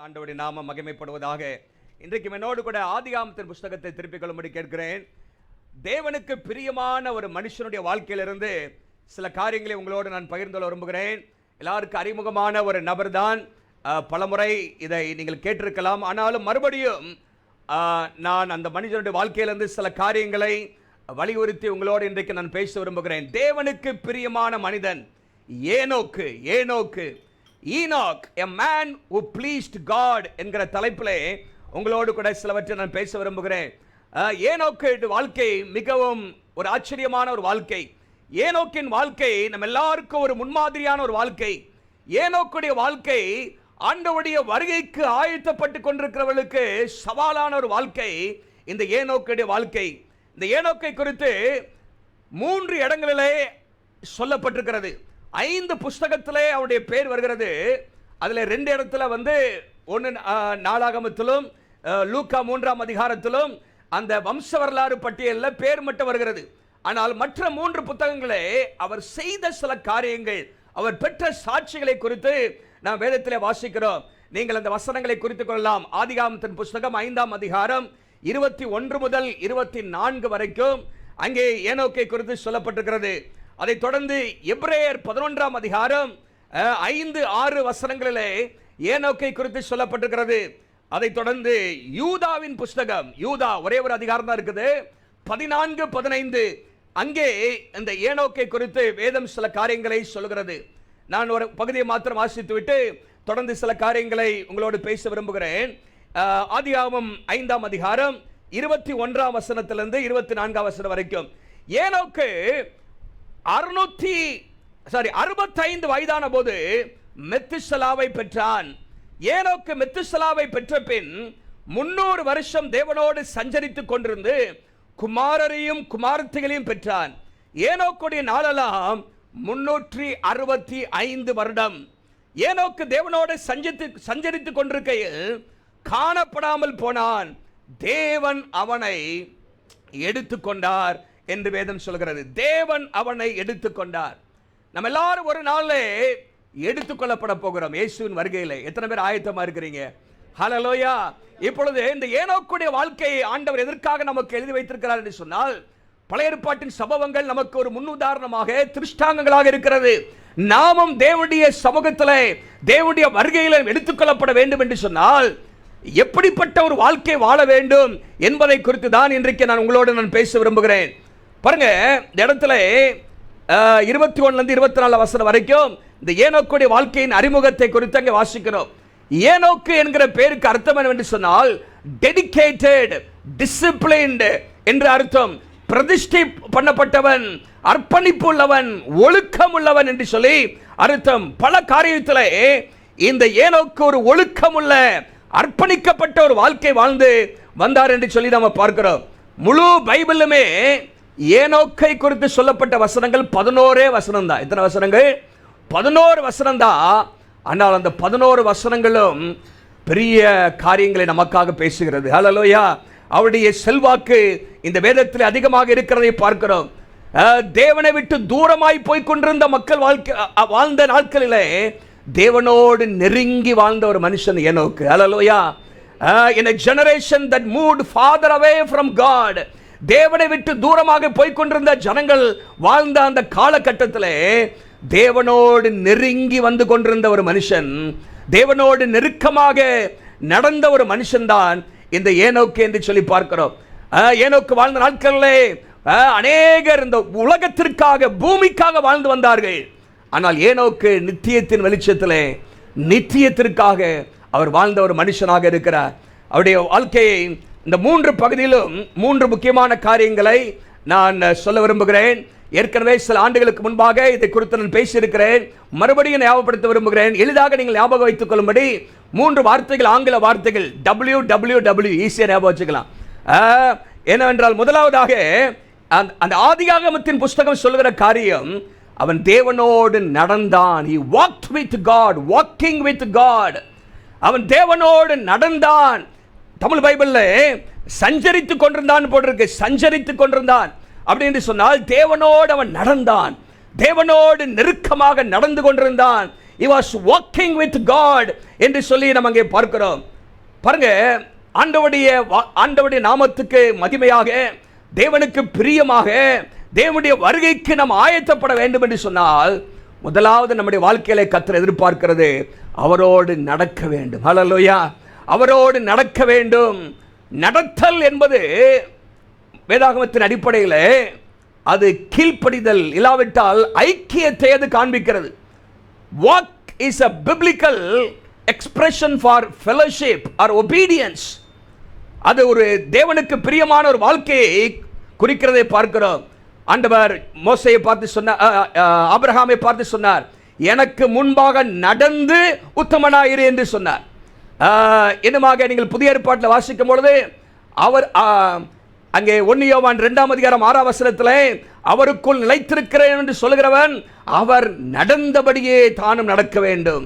ஆண்டவருடைய நாமம் மகிமைப்படுவதாக. இன்றைக்கு என்னோடு கூட ஆதிகாமத்தின் புஸ்தகத்தை திருப்பிக் கொள்ளும்படி கேட்கிறேன். தேவனுக்கு பிரியமான ஒரு மனுஷனுடைய வாழ்க்கையிலிருந்து சில காரியங்களை உங்களோடு நான் பகிர்ந்து கொள்ள விரும்புகிறேன். எல்லாருக்கும் அறிமுகமான ஒரு நபர் தான். பலமுறை இதை நீங்கள் கேட்டிருக்கலாம். ஆனாலும் மறுபடியும் நான் அந்த மனுஷனுடைய வாழ்க்கையிலிருந்து சில காரியங்களை வலியுறுத்தி உங்களோடு இன்றைக்கு நான் பேச விரும்புகிறேன். தேவனுக்கு பிரியமான மனிதன் ஏனோக்கு ENOC, a man who pleased God என்கிற தலைப்பிலே உங்களோடு கூட சிலவற்றை நான் பேச விரும்புகிறேன். ஏனோக்கு வாழ்க்கை மிகவும் ஒரு ஆச்சரியமான ஒரு வாழ்க்கை. ஏனோக்கின் வாழ்க்கை நம்ம எல்லாருக்கும் ஒரு முன்மாதிரியான ஒரு வாழ்க்கை. ஏனோக்குடைய வாழ்க்கை ஆண்டவருடைய வருகைக்கு ஆயத்தப்பட்டு கொண்டிருக்கிறவர்களுக்கு சவாலான ஒரு வாழ்க்கை இந்த ஏனோக்குடைய வாழ்க்கை. இந்த ஏனோக்கை குறித்து 3 இடங்களிலே சொல்லப்பட்டிருக்கிறது. 5 புஸ்தகத்திலே அவருடைய பேர் வருகிறது. அதில் 2 இடத்துல ஒன்று நாளாகமத்திலும் லூக்கா 3ஆம் அதிகாரத்திலும் அந்த வம்ச வரலாறு பட்டியலில் பேர் மட்டும் வருகிறது. ஆனால் மற்ற 3 புத்தகங்களே அவர் செய்த சில காரியங்கள், அவர் பெற்ற சாட்சிகளை குறித்து நாம் வேதத்திலே வாசிக்கிறோம். நீங்கள் அந்த வசனங்களை குறித்துக் கொள்ளலாம். ஆதிகாமத்தின் புஸ்தகம் 5ஆம் அதிகாரம் 21 முதல் 24 வரைக்கும் அங்கே ஏனோக்கை குறித்து சொல்லப்பட்டிருக்கிறது. அதை தொடர்ந்து எபிரேயர் 11ஆம் அதிகாரம் 5-6 வசனங்களிலே ஏனோக்கை குறித்து சொல்லப்பட்டிருக்கிறது. அதை தொடர்ந்து யூதாவின் புஸ்தகம், யூதா ஒரே ஒரு அதிகாரம் தான் இருக்குது, 14-15 அங்கே இந்த ஏனோக்கை குறித்து வேதம் சில காரியங்களை சொல்கிறது. நான் ஒரு பகுதியை மாத்திரம் வாசித்து விட்டு தொடர்ந்து சில காரியங்களை உங்களோடு பேச விரும்புகிறேன். ஆதியாகமம் 5ஆம் அதிகாரம் 21ஆம் வசனத்திலிருந்து 24ஆம் வசனம் வரைக்கும். ஏனோக்கு 65 வயதான போது மெத்துசலாவை பெற்றான். ஏனோக்கு மெத்துசலாவை பெற்ற பின் 300 வருஷம் தேவனோடு சஞ்சரித்துக் கொண்டிருந்து குமாரரையும் குமாரத்திகளையும் பெற்றான். ஏனோக்குடைய நாளெல்லாம் 365 வருடம். ஏனோக்கு தேவனோடு சஞ்சரித்துக் கொண்டிருக்கையில் காணப்படாமல் போனான். தேவன் அவனை எடுத்துக்கொண்டார் என்று வேதம் சொல்கிறது. தேவன் அவனை எடுத்துக்கொண்டார். நம்ம எல்லாரும் ஒரு நாளே எடுத்துக்கொள்ளப்பட போகிறோம் இயேசுவின் வருகையிலே. எத்தனை பேர் ஆயத்தமா இருக்கிறீங்க? ஹல்லேலூயா. இப்பொழுது இந்த ஏனோக்குடைய வாழ்க்கையை ஆண்டவர் எதற்காக நமக்கு எழுதி வைத்திருக்கிறார் என்று சொன்னால், பழைய ஏற்பாட்டின் சம்பவங்கள் நமக்கு ஒரு முன்னுதாரணமாக, திருஷ்டாங்கங்களாக இருக்கிறது. நாமும் தேவனுடைய சமூகத்திலே தேவனுடைய வருகையிலே எடுத்துக்கொள்ளப்பட வேண்டும் என்று சொன்னால் எப்படிப்பட்ட ஒரு வாழ்க்கை வாழ வேண்டும் என்பதை குறித்து தான் இன்றைக்கு நான் உங்களோடு பேச விரும்புகிறேன். பாருங்க, இந்த இடத்துல 21-24 வசனம் வரைக்கும் இந்த ஏனோக்குடைய வாழ்க்கையின் அறிமுகத்தை குறித்து அங்கே வாசிக்கிறோம். ஏனோக்கு என்கிற பேருக்கு அர்த்தம் என்னவென்று சொன்னால் டெடிகேட்டட், டிசிப்ளின்டு என்று அர்த்தம். பிரதிஷ்டை பண்ணப்பட்டவன், அர்ப்பணிப்பு உள்ளவன், ஒழுக்கம் உள்ளவன் என்று சொல்லி அர்த்தம். பல காரியத்திலே இந்த ஏனோக்கு ஒரு ஒழுக்கமுள்ள, அர்ப்பணிக்கப்பட்ட ஒரு வாழ்க்கை வாழ்ந்து வந்தார் என்று சொல்லி நம்ம பார்க்கிறோம். முழு பைபிளுமே ஏனோக்கை குறித்து சொல்லப்பட்ட வசனங்கள் 11 வசனம் தான். எத்தனை வசனங்கள்? 11 வசனம் தான். ஆனால் அந்த 11 வசனங்களும் பெரிய காரியங்களை நமக்காக பேசுகிறது. ஹல்லேலூயா. அவருடைய செல்வாக்கு இந்த வேதத்தில் அதிகமாக இருக்கிறதை பார்க்கிறோம். தேவனை விட்டு தூரமாய் போய் கொண்டிருந்த மக்கள் வாழ்ந்த நாட்களிலே தேவனோடு நெருங்கி வாழ்ந்த ஒரு மனுஷன் ஏனோக்கு. ஹல்லேலூயா. In a generation that moved farther away from God, தேவனை விட்டு தூரமாக போய் கொண்டிருந்த ஜனங்கள் வாழ்ந்த அந்த காலகட்டத்திலே தேவனோடு நெருங்கி வந்து கொண்டிருந்த ஒரு மனுஷன், தேவனோடு நெருக்கமாக நடந்த ஒரு மனுஷன் தான் இந்த ஏனோக்கு என்று சொல்லி பார்க்கிறோம். ஏனோக்கு வாழ்ந்த நாட்களிலே அநேகர் இந்த உலகத்திற்காக, பூமிக்காக வாழ்ந்து வந்தார்கள். ஆனால் ஏனோக்கு நித்தியத்தின் வெளிச்சத்திலே நித்தியத்திற்காக அவர் வாழ்ந்த ஒரு மனுஷனாக இருக்கிறார். அவருடைய வாழ்க்கையை இந்த 3 பகுதியிலும் 3 முக்கியமான காரியங்களை நான் சொல்ல விரும்புகிறேன். ஏற்கனவே சில ஆண்டுகளுக்கு முன்பாக இதை குறித்து நான் பேசியிருக்கிறேன். மறுபடியும் ஞாபகப்படுத்த விரும்புகிறேன். எளிதாக நீங்கள் ஞாபகம் வைத்துக் கொள்ளும்படி 3 வார்த்தைகள், ஆங்கில வார்த்தைகள், WWW, ஈஸியாக ஞாபகம் வச்சுக்கலாம். என்னவென்றால், முதலாவதாக அந்த ஆதியாகமத்தின் புஸ்தகம் சொல்லுகிற காரியம், அவன் தேவனோடு நடந்தான். He walked with God, walking with God. அவன் தேவனோடு நடந்தான். தமிழ் பைபிள்ல சஞ்சரித்துக் கொண்டிருந்தான் போட்டிருக்கு. சஞ்சரித்துக் கொண்டிருந்தான் அப்படி என்று சொன்னால் தேவனோடு அவன் நடந்தான், தேவனோடு நெருக்கமாக நடந்து கொண்டிருந்தான். he was walking with God என்று சொல்லி நம்ம அங்கே பார்க்கிறோம். பாருங்க, ஆண்டவருடைய நாமத்துக்கு மகிமையாக, தேவனுக்கு பிரியமாக, தேவனுடைய வருகைக்கு நாம் ஆயத்தப்பட வேண்டும் என்று சொன்னால் முதலாவது நம்முடைய வாழ்க்கையில கர்த்தர் எதிர்பார்க்கிறது அவரோடு நடக்க வேண்டும். ஹல்லேலூயா. அவரோடு நடக்க வேண்டும். நடத்தல் என்பது வேதாகமத்தின் அடிப்படையில் அது கீழ்ப்படிதல், இல்லாவிட்டால் ஐக்கியத்தை அது காண்பிக்கிறது. Walk is a biblical expression for fellowship or obedience. அது ஒரு தேவனுக்கு பிரியமான ஒரு வாழ்க்கையை குறிக்கிறதை பார்க்கிறோம். ஆண்டவர் மோசேயை பார்த்து சொன்னார், ஆபிரகாமை பார்த்து சொன்னார், எனக்கு முன்பாக நடந்து உத்தமனாயிரு என்று சொன்னார். இன்னுமாக நீங்கள் புதிய ஏற்பாட்டில் வாசிக்கும் பொழுது அவர் அங்கே 1 யோவான் 2ஆம் அதிகாரம் 6ஆம் வசனத்தில் அவருக்குள் நிலைத்திருக்கிறேன் என்று சொல்கிறவன் அவர் நடந்தபடியே தானும் நடக்க வேண்டும்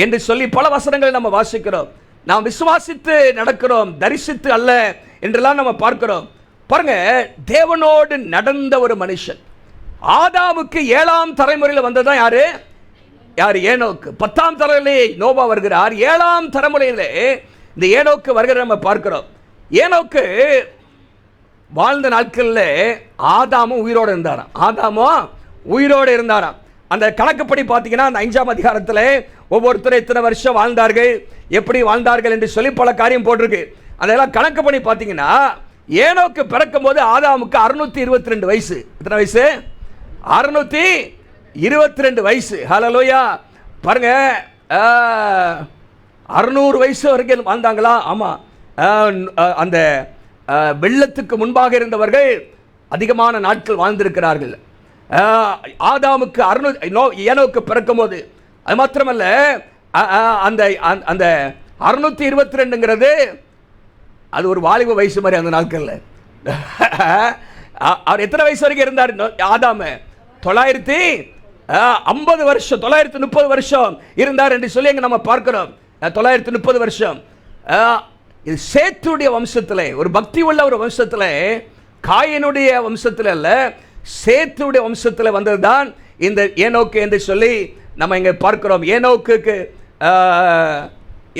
என்று சொல்லி பல வசனங்களை நம்ம வாசிக்கிறோம். நாம் விசுவாசித்து நடக்கிறோம், தரிசித்து அல்ல என்றெல்லாம் நம்ம பார்க்கிறோம். பாருங்க, தேவனோடு நடந்த ஒரு மனுஷன். ஆதாமுக்கு 7ஆம் தலைமுறையில் வந்ததுதான் யாரு? ஏனோக்கு. 10ஆம் தலைமுறையிலே நோவா வருகிறார். 7ஆம் தலைமுறையிலே இந்த ஏனோக்கு வருகிற நம்ம பார்க்கிறோம். ஏனோக்கு வாழ்ந்த நாட்களில் ஆதாமும் உயிரோடு இருந்தாராம். அந்த கணக்குப்படி பார்த்தீங்கன்னா அந்த 5ஆம் அதிகாரத்தில் ஒவ்வொருத்தரும் எத்தனை வருஷம் வாழ்ந்தார்கள், எப்படி வாழ்ந்தார்கள் என்று சொல்லி பல காரியம் போட்டிருக்கு. அதெல்லாம் கணக்கு பண்ணி பார்த்தீங்கன்னா ஏனோக்கு பிறக்கும் போது ஆதாமுக்கு 622 வயசு. எத்தனை வயசு? 622 வயசு. ஹல்லேலூயா. பாருங்க, 600 வயசு வரைக்கும் வாழ்ந்தாங்களா? ஆமாம். அந்த வெள்ளத்துக்கு முன்பாக இருந்தவர்கள் அதிகமான நாட்கள் வாழ்ந்திருக்கிறார்கள். ஆதாமுக்கு ஏனோக்கு பிறக்கும் போது அது மாத்திரமல்ல, அந்த அந்த 622ங்கிறது அது ஒரு வாலிப வயசு மாதிரி அந்த நாட்களில். அவர் எத்தனை வயசு வரைக்கும் இருந்தார் ஆதாம? 950 வருஷம், 930 வருஷம் இருந்தார் என்று சொல்லி அங்கே நம்ம பார்க்கிறோம். 930 வருஷம். இது சேத்துடைய வம்சத்தில், ஒரு பக்தி உள்ள ஒரு வம்சத்தில், காயினுடைய வம்சத்தில் அல்ல, சேத்துடைய வம்சத்தில் வந்தது தான் இந்த ஏனோக்கு என்று சொல்லி நம்ம இங்கே பார்க்கிறோம்.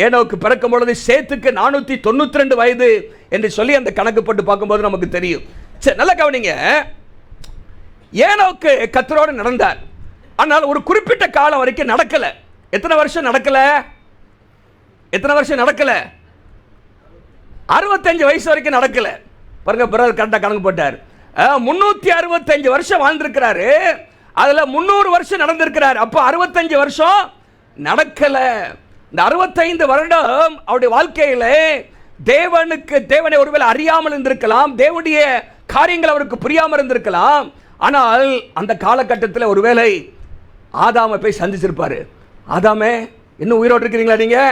ஏனோக்கு பிறக்கும் பொழுது சேத்துக்கு 492 வயது என்று சொல்லி அந்த கணக்கு போட்டு பார்க்கும்போது நமக்கு தெரியும். சரி, நல்லா கவனிங்க. ஏனோக்கு கர்த்தரோடு நடந்தார். ஆனால் ஒரு குறிப்பிட்ட காலம் வரைக்கும் நடக்கல. எத்தனை வருஷம் நடக்கல? 65 வயசு வரைக்கும் நடக்கல. பாருங்க, பிறகு கரெக்டாக கணக்கு போட்டார். 365 வருஷம் வாழ்ந்திருக்கிறாரு. அதுல 300 வருஷம் நடந்திருக்கிறார். அப்போ 65 வருஷம் நடக்கல. இந்த 65 வருடம் அவருடைய வாழ்க்கையில தேவனை ஒருவேளை அறியாமல் இருந்திருக்கலாம், தேவனுடைய காரியங்கள் அவருக்கு புரியாமல் இருந்திருக்கலாம். ஆனால் அந்த காலகட்டத்தில் ஒருவேளை ஆதாமை போய் சந்திச்சிருப்பாரு. ஆதாமே, இன்னும் உயிரோடு இருக்கிறீங்களா?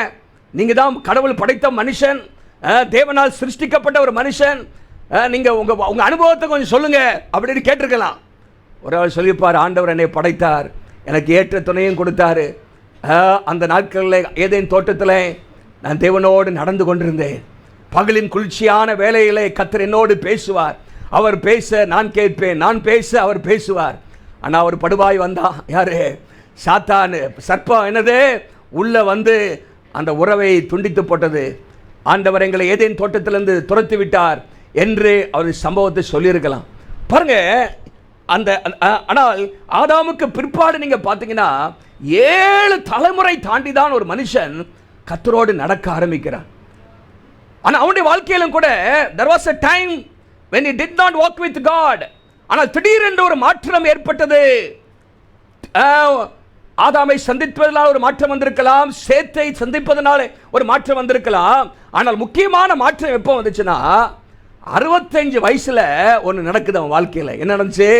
நீங்க தான் கடவுள் படைத்த மனுஷன், தேவனால் சிருஷ்டிக்கப்பட்ட ஒரு மனுஷன், நீங்க உங்க அனுபவத்தை கொஞ்சம் சொல்லுங்க அப்படின்னு கேட்டிருக்கலாம். ஒரு ஆள் சொல்லியிருப்பார், ஆண்டவர் என்னை படைத்தார், எனக்கு ஏற்ற துணையும் கொடுத்தாரு. அந்த நாட்களில் ஏதேன் தோட்டத்தில் நான் தேவனோடு நடந்து கொண்டிருந்தேன். பகலின் குளிர்ச்சியான வேளையிலே கர்த்தர் என்னோடு பேசுவார். அவர் பேச நான் கேட்பேன், நான் பேச அவர் பேசுவார். ஆனால் அவர் படுவாய் வந்தான். யாரு? சாத்தான், சர்ப்பம் என்னது உள்ள வந்து அந்த உறவை துண்டித்து போட்டது. ஆண்டவர் எங்களை ஏதேன் தோட்டத்திலிருந்து துரத்தி விட்டார் என்று அவர் சம்பவத்தை சொல்லியிருக்கலாம். பாருங்க, ஆனால் ஆதாமுக்கு பிற்பாடு நீங்க பார்த்தீங்கன்னா 7 தலைமுறை தாண்டி தான் ஒரு மனுஷன் கர்த்தரோடு நடக்க ஆரம்பிக்கிறான். ஆனால் அவனுடைய வாழ்க்கையிலும் கூட there was a time when he did not walk with God. ஆனால் திடீரென்று ஒரு மாற்றம் ஏற்பட்டது. ஆதாமை சந்திப்பதனால் ஒரு மாற்றம் வந்திருக்கலாம், சேத்தை சந்திப்பதனால ஒரு மாற்றம் வந்திருக்கலாம். ஆனால் முக்கியமான மாற்றம் எப்போ வந்துச்சுன்னா 65 வயசுல ஒன்று நடக்குது அவன் வாழ்க்கையில். என்ன நடந்துச்சு?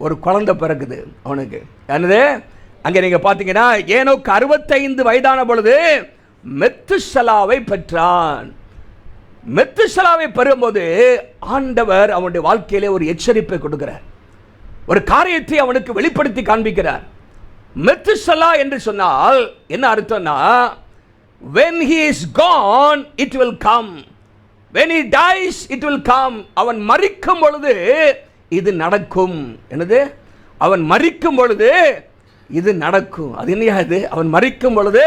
ஒரு குழந்தை பிறக்குது அவனுக்கு. என்னது? அங்கே நீங்க பார்த்தீங்கன்னா ஏனோக்கு 65 வயதான பொழுது மெத்துசலாவை பெற்றான். மெத்துசலாவை பெறும்போது ஆண்டவர் அவனுடைய வாழ்க்கையிலே ஒரு எச்சரிப்பை கொடுக்கிறார், ஒரு காரியத்தை அவனுக்கு வெளிப்படுத்தி காண்பிக்கிறார். மெத்துசலா என்று சொன்னால் என்ன அர்த்தம்னா, when he is gone it will come, when he dies it will come. அவன் மரிக்கும் பொழுது இது நடக்கும். என்னது? அவன் மரிக்கும் பொழுது இது நடக்கும். அது என்னையா இது? அவன் மரிக்கும் பொழுது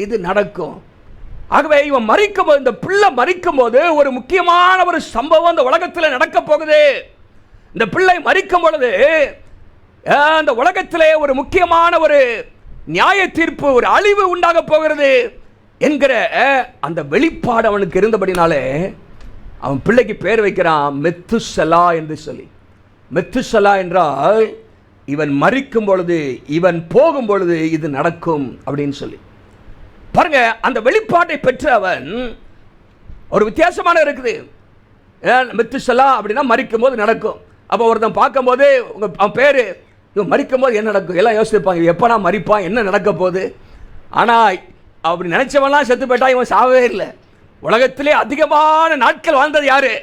இது நடக்கும். ஆகவே இவன் மரிக்கும் போது, இந்த பிள்ளை மரிக்கும் போது ஒரு முக்கியமான ஒரு சம்பவம் இந்த உலகத்தில் நடக்க போகுது. இந்த பிள்ளை மரிக்கும் பொழுது இந்த உலகத்திலே ஒரு முக்கியமான ஒரு நியாய தீர்ப்பு, ஒரு அழிவு உண்டாக போகிறது என்கிற அந்த வெளிப்பாடு அவனுக்கு இருந்தபடினாலே அவன் பிள்ளைக்கு பேர் வைக்கிறான் மெத்துசலா என்று சொல்லி. மெத்துசலா என்றால் இவன் மரிக்கும் பொழுது, இவன் போகும் பொழுது இது நடக்கும் அப்படின்னு சொல்லி. பாருங்க, அந்த வெளிப்பாட்டை பெற்ற அவன் ஒரு வித்தியாசமான இருக்குது. மெத்துசலா அப்படின்னா மரிக்கும் போது நடக்கும். அப்போ ஒருத்தன் பார்க்கும்போது அவன் பேர், இவன் மரிக்கும் போது என்ன நடக்கும் எல்லாம் யோசிப்பாங்க, எப்போ நான் மரிப்பான், என்ன நடக்க போகுது. ஆனால் அப்படி நினைச்சவன்லாம் செத்து போயிட்டா, இவன் சாவே இல்லை. உலகத்திலே அதிகமான நாட்கள் வாழ்ந்தது யாரு?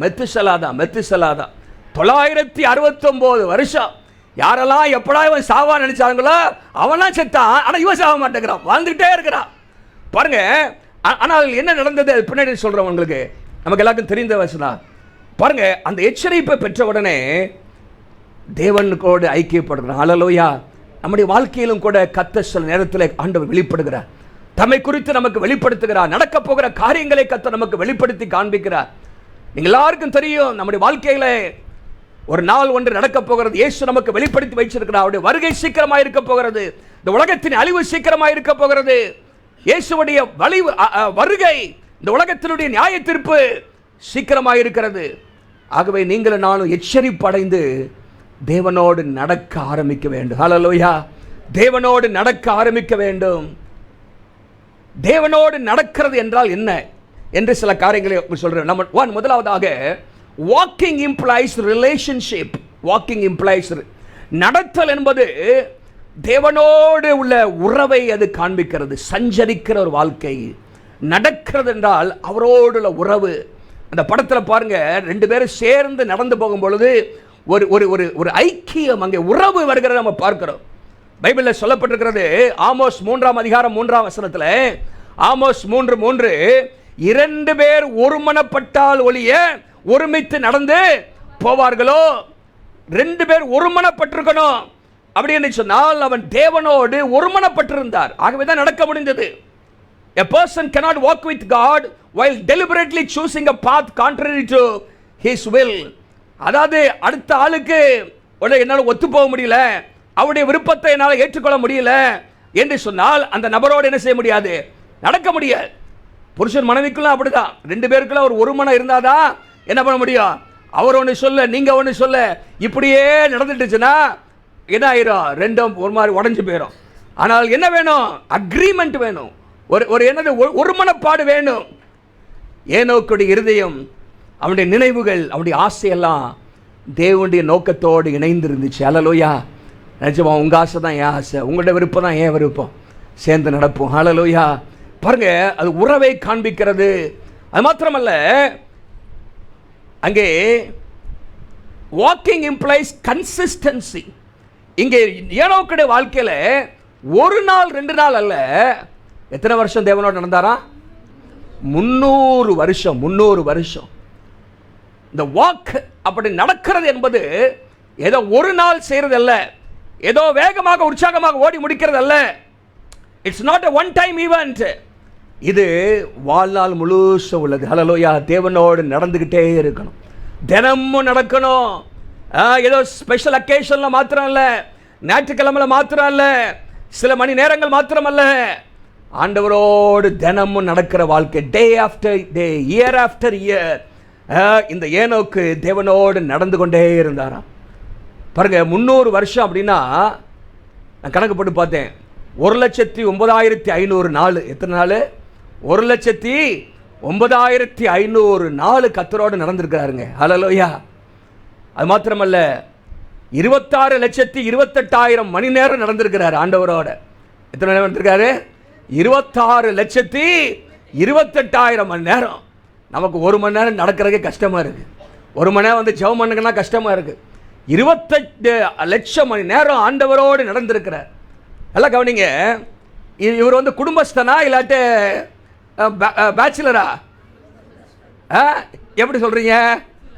மெத்துசலா தான். மெத்துசலா தான் 969 வருஷம். யாரெல்லாம் எப்படா இவன் சாவா நினைச்சாங்களோ அவன்லாம் செத்தான். ஆனால் இவன் சாவ மாட்டேங்கிறான், வாழ்ந்துகிட்டே இருக்கிறான். பாருங்க, ஆனால் என்ன நடந்தது பின்னாடி சொல்றேன் உங்களுக்கு, நமக்கு எல்லாருக்கும் தெரிந்த வசனம். பாருங்க, அந்த எச்சரிப்பை பெற்ற உடனே தேவனுக்கோடு ஐக்கியப்படுகிறான். ஹல்லேலூயா. நம்முடைய வாழ்க்கையிலும் கூட கர்த்தர் சில நேரத்தில் ஆண்டவர் வெளிப்படுகிறார், தம்மை குறித்து நமக்கு வெளிப்படுத்துகிறார், நடக்க போகிற காரியங்களை கர்த்தர் நமக்கு வெளிப்படுத்தி காண்பிக்கிறார். நீங்க எல்லாருக்கும் தெரியும், நம்முடைய வாழ்க்கையில ஒரு நாள் ஒன்று நடக்க போகிறது. இயேசு நமக்கு வெளிப்படுத்தி வைச்சிருக்கிறார். அவருடைய வருகை சீக்கிரமாக இருக்க போகிறது. இந்த உலகத்தின் அழிவு சீக்கிரமாக இருக்க போகிறது. இயேசுவுடைய வருகை, இந்த உலகத்தினுடைய நியாய தீர்ப்பு சீக்கிரமாக இருக்கிறது. ஆகவே நீங்களும் நானும் எச்சரிப்படைந்து தேவனோடு நடக்க ஆரம்பிக்க வேண்டும். ஹல்லேலூயா. தேவனோடு நடக்க ஆரம்பிக்க வேண்டும். தேவனோடு நடக்கிறது என்றால் என்ன என்று சில காரியங்களை சொல்றேன். நம்ம முதலாவதாக walking implies relationship. Walking implies, நடத்தல் என்பது தேவனோடு உள்ள உறவை அது காண்பிக்கிறது. சஞ்சரிக்கிற ஒரு வாழ்க்கை. நடக்கிறது என்றால் அவரோடு உள்ள உறவு. அந்த படத்தில் பாருங்க, ரெண்டு பேரும் சேர்ந்து நடந்து போகும் பொழுது ஒரு ஒரு ஒரு ஒரு ஐக்கியம், அங்கே உறவு வருகிறத நம்ம பார்க்கிறோம். பைபிளில் சொல்லப்பட்டிருக்கிறது, ஆமோஸ் 3ஆம் அதிகாரம் 3ஆம் வசனத்தில், ஆமோஸ் 3:3, 2 பேர் ஒருமனப்பட்டால் ஒழிய ஒருமித்து நடந்து போவார்களோ. 2 பேர் ஒருமனப்பட்டிருக்கணும். அப்படி என்று சொன்னால் அவன் தேவனோடு ஒருமனப்பட்டிருந்தார். ஆகவே தான் நடக்க முடிந்தது. A person cannot walk with God while deliberately choosing a path contrary to his will. அதாவது அடுத்த ஆளுக்கு என்னால் ஒத்து போக முடியல, அவருடைய விருப்பத்தை என்னால் ஏற்றுக்கொள்ள முடியல என்று சொன்னால் அந்த நபரோடு என்ன செய்ய முடியாது? நடக்க முடியாது. புருஷன் மனைவிக்குள்ள அப்படிதான். 2 பேருக்குள்ள ஒரு மனம் இருந்தாதான் என்ன பண்ண முடியும்? அவர் ஒன்று சொல்ல, நீங்க ஒன்று சொல்ல, இப்படியே நடந்துட்டுச்சுன்னா என்ன ஆயிரும்? ரெண்டும் ஒரு மாதிரி உடஞ்சு போயிடும். ஆனால் என்ன வேணும்? அக்ரிமெண்ட் வேணும். ஒரு என்னது? ஒரு மனப்பாடு வேணும். ஏனோக்குடைய இருதயம், அவனுடைய நினைவுகள், அவனுடைய ஆசையெல்லாம் தேவனுடைய நோக்கத்தோடு இணைந்து இருந்துச்சு. ஹல்லேலூயா. நிஜமா உங்க ஆசை தான் என் ஆசை, உங்களுடைய விருப்பம் தான் என் விருப்பம், சேர்ந்து நடப்போம். ஹல்லேலூயா. பாருங்க, அது உறவை காண்பிக்கிறது. அது மாத்திரமல்ல, அங்கே வாக்கிங் இம்ப்ளைஸ் கன்சிஸ்டன்சி. இங்கே ஏனோக்குடைய வாழ்க்கையில் ஒரு நாள் 2 நாள் அல்ல, எத்தனை வருஷம் தேவனோடு நடந்தாரா? 300 வருஷம். 300 வருஷம். இந்த வாக் அப்படி நடக்கிறது என்பது ஏதோ ஒரு நாள் செய்யறது அல்ல, ஏதோ வேகமாக உற்சாகமாக ஓடி முடிக்கிறது அல்ல. It's not a one time event. இது வாழ்நாள் முழுசும் உள்ளது. ஹல்லேலூயா. தேவனோடு நடந்துக்கிட்டே இருக்கணும், தினமும் நடக்கணும். ஏதோ ஸ்பெஷல் அக்கேஷனில் மாத்திரம் இல்லை, ஞாயிற்றுக்கிழமையில் மாத்திரம் இல்லை, சில மணி நேரங்கள் மாத்திரம் அல்ல, ஆண்டவரோடு தினமும் நடக்கிற வாழ்க்கை. டே ஆஃப்டர் டே, இயர் ஆஃப்டர் இயர். இந்த ஏனோக்கு தேவனோடு நடந்து கொண்டே இருந்தாராம். பாருங்க, 300 வருஷம் அப்படின்னா நான் கணக்கு போட்டு பார்த்தேன். 1,09,500 நாள். எத்தனை நாள்? 1,09,500 நாள் கர்த்தரோடு நடந்திருக்கிறாருங்க. ஹல்லேலூயா. அது மாத்திரமல்ல, 26,28,000 மணி நேரம் நடந்திருக்கிறார் ஆண்டவரோட. எத்தனை நேரம் நடந்திருக்காரு? 26,28,000 மணி நேரம். நமக்கு 1 மணி நேரம் நடக்கிறதுக்கே கஷ்டமா இருக்கு. 1 மணி நேரம் வந்து ஜெபம் பண்ணுங்கன்னா கஷ்டமா இருக்கு. 28 லட்சம் மணி நேரம் ஆண்டவரோடு நடந்திருக்கிறார். எல்லாம் கவனிங்க. இவர் வந்து குடும்பஸ்தனா இல்லாட்ட பேச்சுலரா? எப்படி சொல்றீங்க?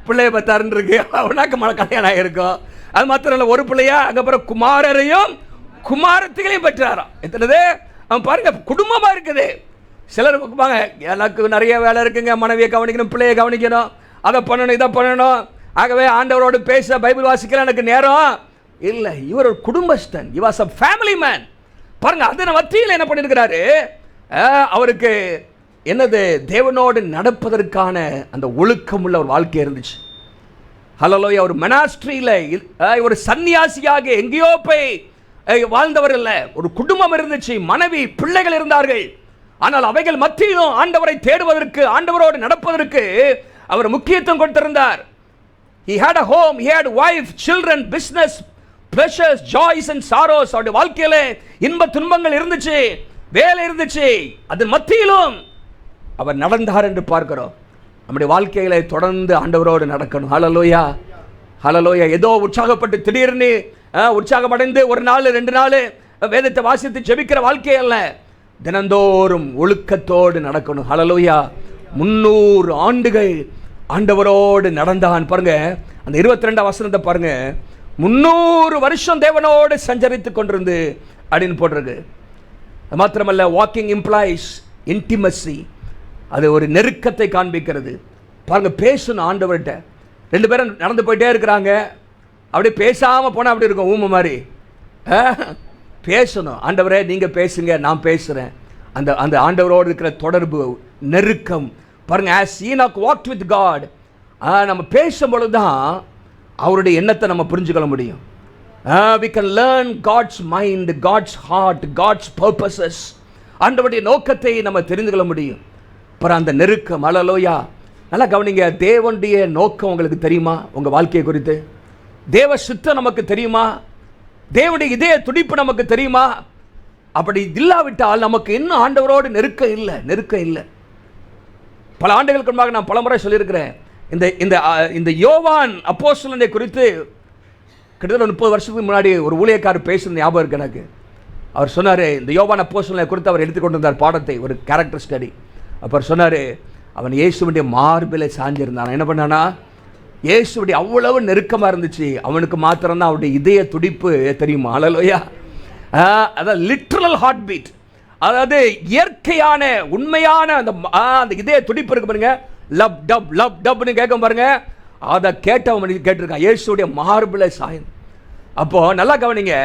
பிள்ளைய பத்தாருன்னு இருக்கு, அவனாக்கு கல்யாணம் ஆகிருக்கும். அது மாத்திரம் இல்லை, ஒரு பிள்ளையா, அதுக்கப்புறம் குமாரரையும் குமாரத்திகளையும் பெற்றாராம். எத்தனது? அவன் பாருங்க, குடும்பமா இருக்குது. சிலர் பாங்க, எனக்கு நிறைய வேலை இருக்குங்க, மனைவியை கவனிக்கணும், பிள்ளையை கவனிக்கணும், அதை பண்ணணும், இதை பண்ணணும், ஆகவே ஆண்டவரோடு பேச பைபிள் வாசிக்கலாம் எனக்கு நேரம் இல்லை. இவர் ஒரு குடும்பஸ்தன். he was a family man. பாருங்க, அதன் மத்தியில் என்ன பண்ணியிருக்கிறாரு, அவருக்கு என்னது, தேவனோடு நடப்பதற்கான அந்த ஒழுக்கம் உள்ள ஒரு வாழ்க்கை இருந்துச்சு. ஹல்லேலூயா. ஒரு மனாஸ்ட்ரியில் ஒரு சன்னியாசியாக எங்கேயோ போய் வாழ்ந்தவர் இல்லை. ஒரு குடும்பம் இருந்துச்சு, மனைவி பிள்ளைகள் இருந்தார்கள். ஆனால் அவைகள் மத்தியிலும் ஆண்டவரை தேடுவதற்கு, ஆண்டவரோடு நடப்பதற்கு அவர் முக்கியத்துவம் கொடுத்திருந்தார். he had a home, he had wife, children, business, pleasures, joys and sorrows. அவருடைய வாழ்க்கையில இன்ப துன்பங்கள் இருந்துச்சு, வேலை இருந்துச்சு. அதன் மத்தியிலும் அவர் நடந்தார் என்று பார்க்கிறோம். நம்முடைய வாழ்க்கையில தொடர்ந்து ஆண்டவரோடு நடக்கணும். ஹல்லேலூயா, ஹல்லேலூயா. ஏதோ உற்சாகப்பட்டு திடீர்னு உற்சாகமடைந்து ஒரு நாள் 2 நாள் வேதத்தை வாசித்து ஜெபிக்கிற வாழ்க்கை அல்ல. தினந்தோறும் ஒழுக்கத்தோடு நடக்கணும். ஹல்லேலூயா. 300 ஆண்டுகள் ஆண்டவரோடு நடந்தான். பாருங்க, அந்த 22 வசனத்தை பாருங்க. 300 வருஷம் தேவனோடு சஞ்சரித்து கொண்டிருந்து அப்படின்னு போட்டிருக்கு. அது மாத்திரமல்ல, வாக்கிங் இம்ப்ளாய்ஸ் இன்டிமசி. அது ஒரு நெருக்கத்தை காண்பிக்கிறது. பாருங்க, பேசணும் ஆண்டவர்கிட்ட. 2 பேரும் நடந்து போயிட்டே இருக்கிறாங்க, அப்படியே பேசாமல் போனால் அப்படி இருக்கும், ஊமை மாதிரி. பேசணும். ஆண்டவரே நீங்கள் பேசுங்க, நான் பேசுகிறேன். அந்த அந்த ஆண்டவரோடு இருக்கிற தொடர்பு, நெருக்கம் பாருங்க. as Enoch walked with God, நம்ம பேசும்பொழுது தான் அவருடைய எண்ணத்தை நம்ம புரிஞ்சுக்கொள்ள முடியும். we can learn God's mind, God's heart, God's purposes. ஆண்டவருடைய நோக்கத்தை நம்ம தெரிந்து கொள்ள முடியும். அப்புறம் அந்த நெருக்கம். ஹல்லேலூயா. நல்லா கவனிங்க, தேவனுடைய நோக்கம் உங்களுக்கு தெரியுமா? உங்கள் வாழ்க்கையை குறித்து தேவ சித்தம் நமக்கு தெரியுமா? தேவனுடைய இதய துடிப்பு நமக்கு தெரியுமா? அப்படி இல்லாவிட்டால் நமக்கு இன்னும் ஆண்டவரோடு நெருக்கம் இல்லை. பல ஆண்டுகளுக்கு முன்பாக நான் பலமுறை சொல்லியிருக்கிறேன். இந்த யோவான் அப்போஸ்தலனை குறித்து கிட்டத்தட்ட 30 வருஷத்துக்கு முன்னாடி ஒரு ஊழியக்காரர் பேசுகிற ஞாபகம் இருக்கு எனக்கு. அவர் சொன்னார், இந்த யோவான் அப்போஸ்தலனை குறித்து அவர் எடுத்துக்கொண்டு வந்தார் பாடத்தை, ஒரு கேரக்டர் ஸ்டடி. அப்போ சொன்னார், அவன் இயேசுவுடைய மார்பிலை சாஞ்சிருந்தான். என்ன பண்ணானா, இயேசுவுடைய அவ்வளவு நெருக்கமாக இருந்துச்சு. அவனுக்கு மாத்திரம்தான் அவருடைய இதய துடிப்பு தெரியுமா? ஹல்லேலூயா. அதாவது லிட்ரல் ஹார்ட் பீட், அதாவது இயற்கையான உண்மையான அந்த இதய துடிப்பு இருக்கு பாருங்க. லப் டப் லப் டப்னு கேட்க பாருங்க. அதை கேட்டவன் கேட்டிருக்கான், இயேசுடைய மார்பிலை சாயும். அப்போ நல்லா கவனிங்க.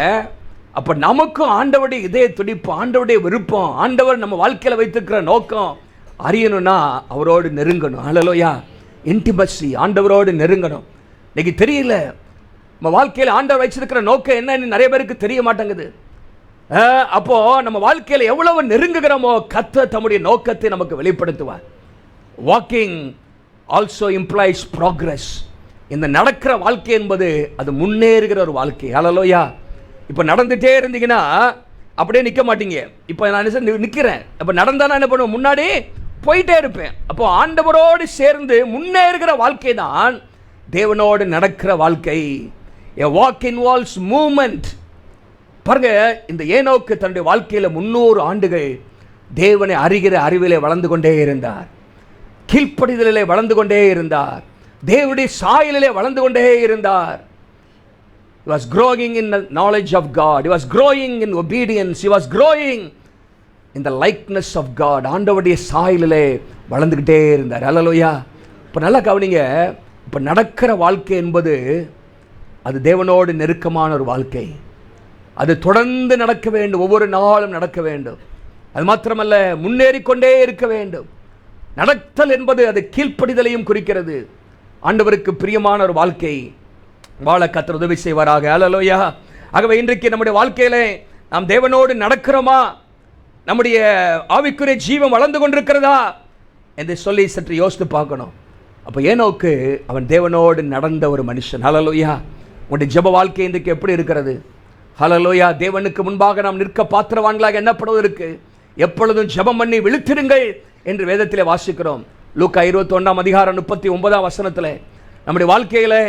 அப்போ நமக்கும் ஆண்டவருடைய இதய துடிப்பு, ஆண்டவருடைய விருப்பம், ஆண்டவர் நம்ம வாழ்க்கையில் வைத்திருக்கிற நோக்கம் அறியணும்னா அவரோடு நெருங்கணும். ஹல்லேலூயா. இன்டிமசி, ஆண்டவரோடு நெருங்கணும். இன்னைக்கு தெரியல, நம்ம வாழ்க்கையில் ஆண்டவர் வச்சிருக்கிற நோக்கம் என்னன்னு நிறைய பேருக்கு தெரிய மாட்டேங்குது. அப்போ நம்ம வாழ்க்கையில் எவ்வளவு நெருங்குகிறோமோ கர்த்தர் தம்முடைய நோக்கத்தை நமக்கு வெளிப்படுத்துவார். Walking also implies progress. இந்த நடக்கிற வாழ்க்கை என்பது அது முன்னேறுகிற ஒரு வாழ்க்கை. ஹல்லேலூயா. இப்போ நடந்துகிட்டே இருந்தீங்கன்னா அப்படியே நிற்க மாட்டீங்க. இப்போ நான் நிற்கிறேன், அப்போ நடந்தால் நான் என்ன பண்ணுவேன், முன்னாடி போயிட்டே இருப்பேன். அப்போ ஆண்டவரோடு சேர்ந்து முன்னேறுகிற வாழ்க்கை தான் தேவனோடு நடக்கிற வாழ்க்கை. A walk involves movement. பாருங்க, இந்த ஏனோக்கு தன்னுடைய வாழ்க்கையில் 300 ஆண்டுகள் தேவனை அறிகிற அறிவிலே வளர்ந்து கொண்டே இருந்தார், கீழ்ப்படிதலிலே வளர்ந்து கொண்டே இருந்தார், தேவனுடைய சாயலிலே வளர்ந்து கொண்டே இருந்தார். He was growing in the knowledge of God. He was growing in obedience. He was growing in the likeness of God. ஆண்டவருடைய சாயலிலே வளர்ந்துக்கிட்டே இருந்தார். ஹல்லேலூயா. இப்போ நல்லா கவனிங்க. இப்போ நடக்கிற வாழ்க்கை என்பது அது தேவனோடு நெருக்கமான ஒரு வாழ்க்கை. அது தொடர்ந்து நடக்க வேண்டும், ஒவ்வொரு நாளும் நடக்க வேண்டும். அது மாத்திரமல்ல, முன்னேறிக்கொண்டே இருக்க வேண்டும். நடத்தல் என்பது அது கீழ்ப்படிதலையும் குறிக்கிறது. ஆண்டவருக்கு பிரியமான ஒரு வாழ்க்கை வாழ கர்த்தர் உதவி செய்வாராக. ஹல்லேலூயா. ஆகவே இன்றைக்கு நம்முடைய வாழ்க்கையிலே நாம் தேவனோடு நடக்கிறோமா, நம்முடைய ஆவிக்குரிய ஜீவன் வளர்ந்து கொண்டிருக்கிறதா என்று சொல்லி சற்று யோசித்து பார்க்கணும். அப்போ ஏனோக்கு அவன் தேவனோடு நடந்த ஒரு மனுஷன். ஹல்லேலூயா. உங்களுடைய ஜெப வாழ்க்கை இன்றைக்கு எப்படி இருக்கிறது? ஹல்லேலூயா. தேவனுக்கு முன்பாக நாம் நிற்க பாத்திரவான்களாக எண்ணப்படுவதற்கு எப்பொழுதும் ஜெபம் பண்ணி விழித்திருங்கள் என்று வேதத்திலே வாசிக்கிறோம். லூக்கா 21 அதிகாரம் 39 வசனத்தில் நம்முடைய வாழ்க்கையில்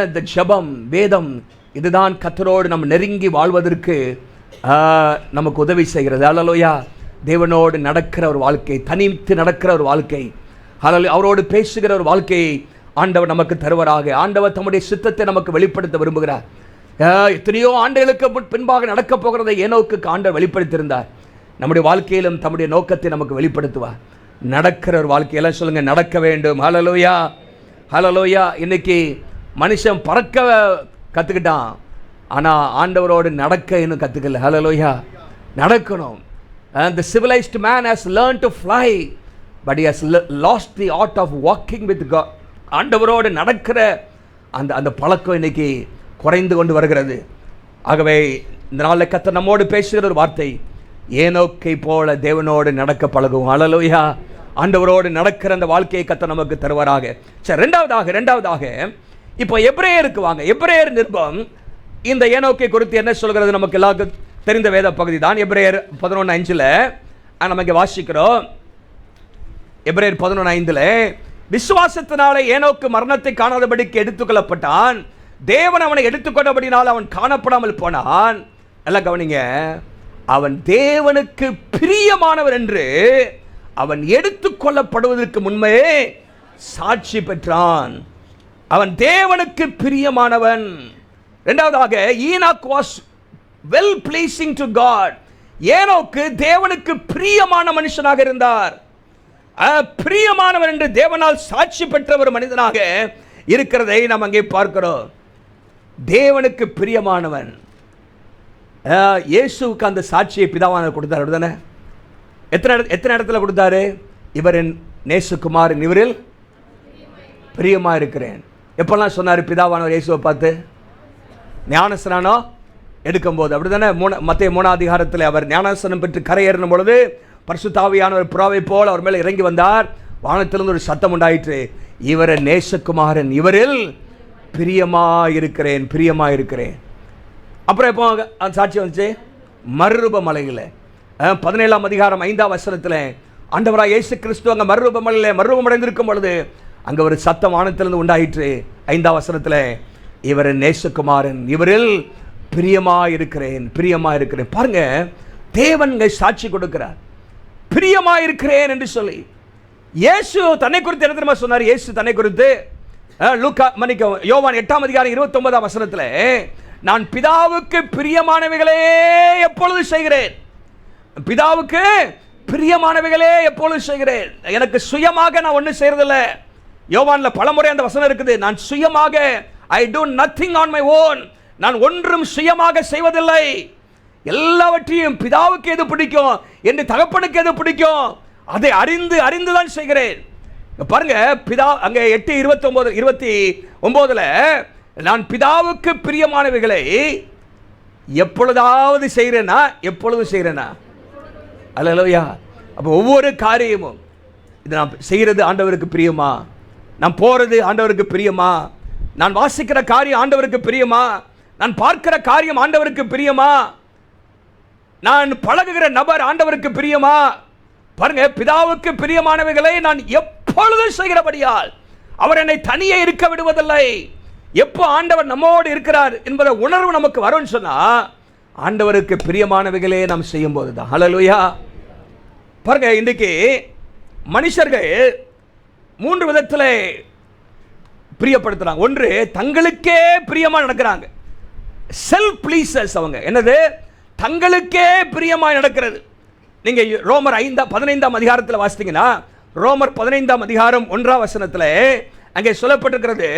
இந்த ஜெபம், வேதம், இதுதான் கர்த்தரோடு நம்ம நெருங்கி வாழ்வதற்கு நமக்கு உதவி செய்கிறது. ஹல்லேலூயா. தேவனோடு நடக்கிற ஒரு வாழ்க்கை, தனித்து நடக்கிற ஒரு வாழ்க்கை, ஹல்லேலூயா, அவரோடு பேசுகிற ஒரு வாழ்க்கையை ஆண்டவர் நமக்கு தருவராக. ஆண்டவர் தம்முடைய சித்தத்தை நமக்கு வெளிப்படுத்த விரும்புகிறார். எத்தனையோ ஆண்டுகளுக்கு பின்பாக நடக்க போகிறதை ஏனோக்கு ஆண்டவர் வெளிப்படுத்தியிருந்தார். நம்முடைய வாழ்க்கையிலும் தம்முடைய நோக்கத்தை நமக்கு வெளிப்படுத்துவார். நடக்கிற ஒரு வாழ்க்கையெல்லாம் சொல்லுங்க, நடக்க வேண்டும். ஹல்லேலூயா, ஹல்லேலூயா. இன்னைக்கு மனுஷன் பறக்க கற்றுக்கிட்டான், ஆனால் ஆண்டவரோடு நடக்க இன்னும் கற்றுக்கல. ஹல்லேலூயா, நடக்கணும். The civilized man has learned to fly, but he has lost the art of walking with God. ஆண்டவரோடு நடக்கிற அந்த பழக்கம் இன்னைக்கு குறைந்து கொண்டு வருகிறது. ஆகவே இந்த நாளில் கர்த்தர் நம்மோடு பேசுகிற ஒரு வார்த்தை, ஏனோக்கை போல தேவனோடு நடக்க பழகும். ஹல்லேலூயா, ஆண்டவரோடு நடக்கிற அந்த வாழ்க்கையை கர்த்தர் நமக்கு தருவாராக. சரி, ரெண்டாவதாக இப்போ எபிரேயருக்கு வாங்க. எபிரேயர் நிருபம் இந்த ஏனோக்கை குறித்து என்ன சொல்கிறது நமக்கு எல்லாருக்கும் தெரிந்த வேத பகுதி தான். எபிரேயர் 11:5 நமக்கு வாசிக்கிறோம். எபிரேயர் 11:5 விசுவாசத்தினாலே ஏனோக்கு மரணத்தை காணாதபடிக்கு எடுத்துக்கொள்ளப்பட்டான், தேவன் அவனை எடுத்துக்கொண்டபடினால் அவன் காணப்படாமல் போனான். எல்லாம் கவனிங்க, அவன் தேவனுக்கு பிரியமானவர் என்று அவன் எடுத்துக்கொள்ளப்படுவதற்கு முன்பே சாட்சி பெற்றான். அவன் தேவனுக்கு பிரியமானவன். இரண்டாவதாக, Enoch was well pleasing to God. ஏனோக்கு தேவனுக்கு பிரியமான மனுஷனாக இருந்தார். பிரியமானவன் என்று தேவனால் சாட்சி பெற்ற ஒரு மனிதனாக இருக்கிறதை நாம் அங்கே பார்க்கிறோம். தேவனுக்கு பிரியமானவன். இயேசுவுக்கு அந்த சாட்சியை பிதாவானவர் கொடுத்தார். அப்படிதானே? எத்தனை இடத்துல கொடுத்தாரு? இவரின் நேசகுமாரன், இவரில் பிரியமா இருக்கிறேன். எப்பெல்லாம் சொன்னார் பிதாவானவர் இயேசுவை பார்த்து? ஞானஸ்நானம் எடுக்கும்போது. அப்படிதானே? மத்தேயு 3 அவர் ஞானஸ்நானம் பெற்று கரையேறின பொழுது பரிசுத்த ஆவியானவர் புறாவை போல் அவர் மேலே இறங்கி வந்தார். வானத்திலிருந்து ஒரு சத்தம் உண்டாயிற்று, இவரின் நேசகுமாரன், இவரில் பிரியமா இருக்கிறேன், பிரியமா இருக்கிறேன். அப்புறம் எப்போ அந்த சாட்சி வந்துச்சு? மறுரூப மலையில் 17 ஆண்டவராக இயேசு கிறிஸ்து அங்கே மறுரூப மலையில் மறுரூபம் அடைந்திருக்கும் பொழுது அங்கே ஒரு சத்தம் வானத்திலிருந்து உண்டாயிற்று. 5 இவரின் நேசகுமாரன், இவரில் பிரியமா இருக்கிறேன், பிரியமா இருக்கிறேன். பாருங்க, தேவன் சாட்சி கொடுக்கிறார், பிரியமா இருக்கிறேன் என்று சொல்லி. இயேசு தன்னை குறித்து என்ன தெரியுமா சொன்னார்? இயேசு தன்னை குறித்து யோவான் 8:29 நான் பிதாவுக்கு பிரியமானவைகளே எப்பொழுது செய்கிறேன், பிதாவுக்கு பிரியமானவைகளே எப்பொழுது செய்கிறேன். எனக்கு சுயமாக நான் ஒன்றும் செய்யறதில்லை. யோவான்ல பலமுறை அந்த வசனம் இருக்குது, நான் சுயமாக I do nothing on my own. நான் ஒன்றும் சுயமாக செய்வதில்லை. எல்லாவற்றையும் பிதாவுக்கு எது பிடிக்கும் என்று தகப்பனுக்கு எது பிடிக்கும் அதை அறிந்து தான் செய்கிறேன். பாருங்க, பிதா அங்கே 8:29 நான் பிதாவுக்கு பிரியமானவைகளை எப்பொழுதாவது செய்கிறேனா? எப்பொழுது செய்கிறேனா? அல்லேலூயா. அப்போ ஒவ்வொரு காரியமும் இது நான் செய்கிறது ஆண்டவருக்கு பிரியமா? நான் போகிறது ஆண்டவருக்கு பிரியமா? நான் வாசிக்கிற காரியம் ஆண்டவருக்கு பிரியமா? நான் பார்க்கிற காரியம் ஆண்டவருக்கு பிரியமா? நான் பழகுகிற நபர் ஆண்டவருக்கு பிரியமா? பாருங்க, பிதாவுக்கு பிரியமானவைகளை நான் எப்பொழுதும் செய்கிறபடியால் அவர் என்னை தனியே இருக்க விடுவதில்லை. எப்போ ஆண்டவர் நம்மோடு இருக்கிறார் என்பதை உணர்வு நமக்கு வரும்னு சொன்னா ஆண்டவருக்கு பிரியமானவைகளே நாம் செய்யும் போதுதான். ஹல்லேலூயா. பாருங்க, இன்றைக்கு மனுஷர்கள் 3 விதத்தில் பிரியப்படுத்துறாங்க. ஒன்று, தங்களுக்கே பிரியமா நடக்கிறாங்க, செல்ஃப் ப்ளீசர்ஸ். அவங்க என்னது? தங்களுக்கே பிரியமாய் நடக்கிறது. நீங்க ரோமர் 15 வாசித்தீங்கன்னா, ரோமர் 15 1 அங்கே சொல்லப்பட்டிருக்கிறது,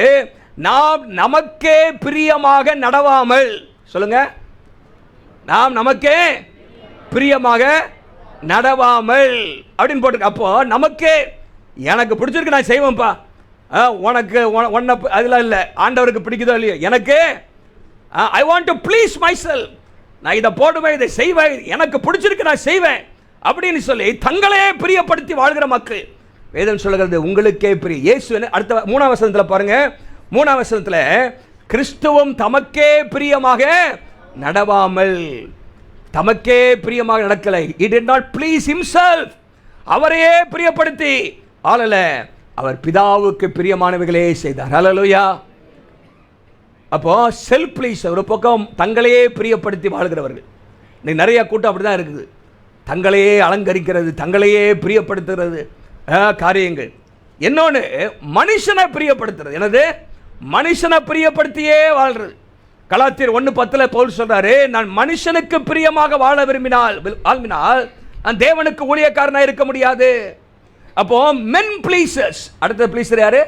நாம் நமக்கே பிரியமாக நடவாமல், சொல்லுங்க, நாம் நமக்கே பிரியமாக நடவாமல் அப்படின்னு போட்டு. அப்போ நமக்கே எனக்கு பிடிச்சிருக்கு நான் செய்வேன்ப்பா, உனக்கு ஒன்ன அதெல்லாம் இல்லை, ஆண்டவருக்கு பிடிக்குதோ இல்லையோ, எனக்கு I want to please my self, நான் இதை போடுவேன், இதை செய்வேன், எனக்கு பிடிச்சிருக்கு நான் செய்வேன் அப்படின்னு சொல்லி தங்களே பிரியப்படுத்தி வாழ்கிற மக்கள். வேதம் சொல்லுகிறது உங்களுக்கே பிரிய. இயேசு அடுத்த 3 பாருங்க, 3 கிறிஸ்துவும் தமக்கே பிரியமாக நடவாமல், தமக்கே பிரியமாக நடக்கலை. He did not please himself. அவரையே பிரியப்படுத்தி ஆளல, அவர் பிதாவுக்கு பிரியமானவைகளே செய்தார். ஹல்லேலூயா. அப்போ செல்ஃப் ப்ளீஸ், ஒரு பக்கம் தங்களையே பிரியப்படுத்தி வாழ்கிறவர்கள். இன்னைக்கு நிறைய கூட்டம் அப்படி தான் இருக்குது, தங்களையே அலங்கரிக்கிறது, தங்களையே பிரியப்படுத்துகிறது காரியங்கள். இன்னொன்று, மனுஷனை பிரியப்படுத்துறது. என்னது? மனுஷனை பிரியப்படுத்தியே வாழ்றது. கலாத்தியர் 1:10 பவுல் சொல்றாரு, நான் மனுஷனுக்கு பிரியமாக வாழ விரும்பினால் நான் தேவனுக்கு ஊழியக்காரனா இருக்க முடியாது. அப்போ மென் ப்ளீசர்ஸ், அடுத்த ப்ளீசர் யாரு?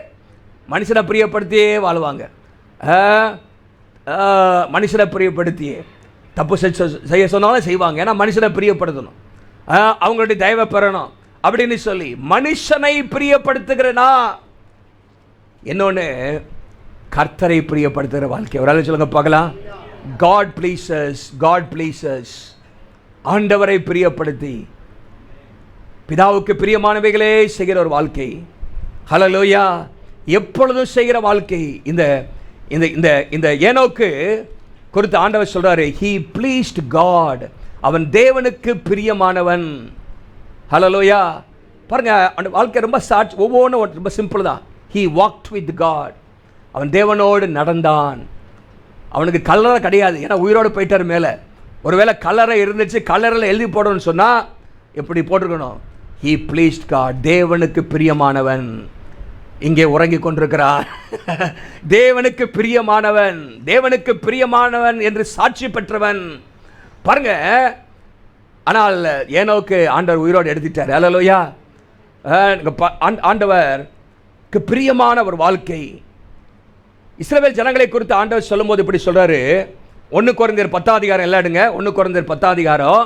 மனுஷனை பிரியப்படுத்தியே வாழ்வாங்க. மனுஷனை பிரியப்படுத்தியே தப்பு செய்ய சொன்னாலும் செய்வாங்க. ஏன்னா மனுஷனை பிரியப்படுத்தணும், அவங்களுடைய தயவை பெறணும் அப்படின்னு சொல்லி மனுஷனை பிரியப்படுத்துகிறனா. இன்னொன்று, கர்த்தரை பிரியப்படுத்துகிற வாழ்க்கை. ஒரு ஆள் சொல்லுங்க பார்க்கலாம். God pleasers, God pleasers. ஆண்டவரை பிரியப்படுத்தி பிதாவுக்கு பிரியமானவைகளே செய்கிற ஒரு வாழ்க்கை. ஹல்லேலூயா. எப்பொழுதும் செய்கிற வாழ்க்கை. இந்த இந்த இந்த இந்த ஏனோக்கு குறித்து ஆண்டவர் சொல்றாரு, he pleased God. அவன் தேவனுக்கு பிரியமானவன். ஹல்லேலூயா. பாருங்க, அந்த வாழ்க்கை ரொம்ப ஒவ்வொன்றும் ரொம்ப சிம்பிள் தான். he walked with God. அவன் தேவனோடு நடந்தான். அவனுக்கு கல்லறை கிடையாது, ஏன்னா உயிரோடு போயிட்டார் மேலே. ஒருவேளை கல்லறை இருந்துச்சு, கல்லறையில் எழுதி போடணும்னு சொன்னால் எப்படி போட்டிருக்கணும்? he pleased God. தேவனுக்கு பிரியமானவன். இங்கே உறங்கி கொண்டிருக்கிறார். தேவனுக்கு பிரியமானவன், தேவனுக்கு பிரியமானவன் என்று சாட்சி பெற்றவன். பாருங்க, ஆனால் ஏனோக்கு ஆண்டவர் உயிரோடு எடுத்துட்டார். அல்லேலூயா. ஆண்டவருக்கு பிரியமான ஒரு வாழ்க்கை. இஸ்ரவேல் ஜனங்களை குறித்து ஆண்டவர் சொல்லும்போது இப்படி சொல்றாரு. 1 கொரிந்தியர் 10 அதிகாரம் எல்லாம் எடுங்க. 1 கொரிந்தியர் 10 அதிகாரம்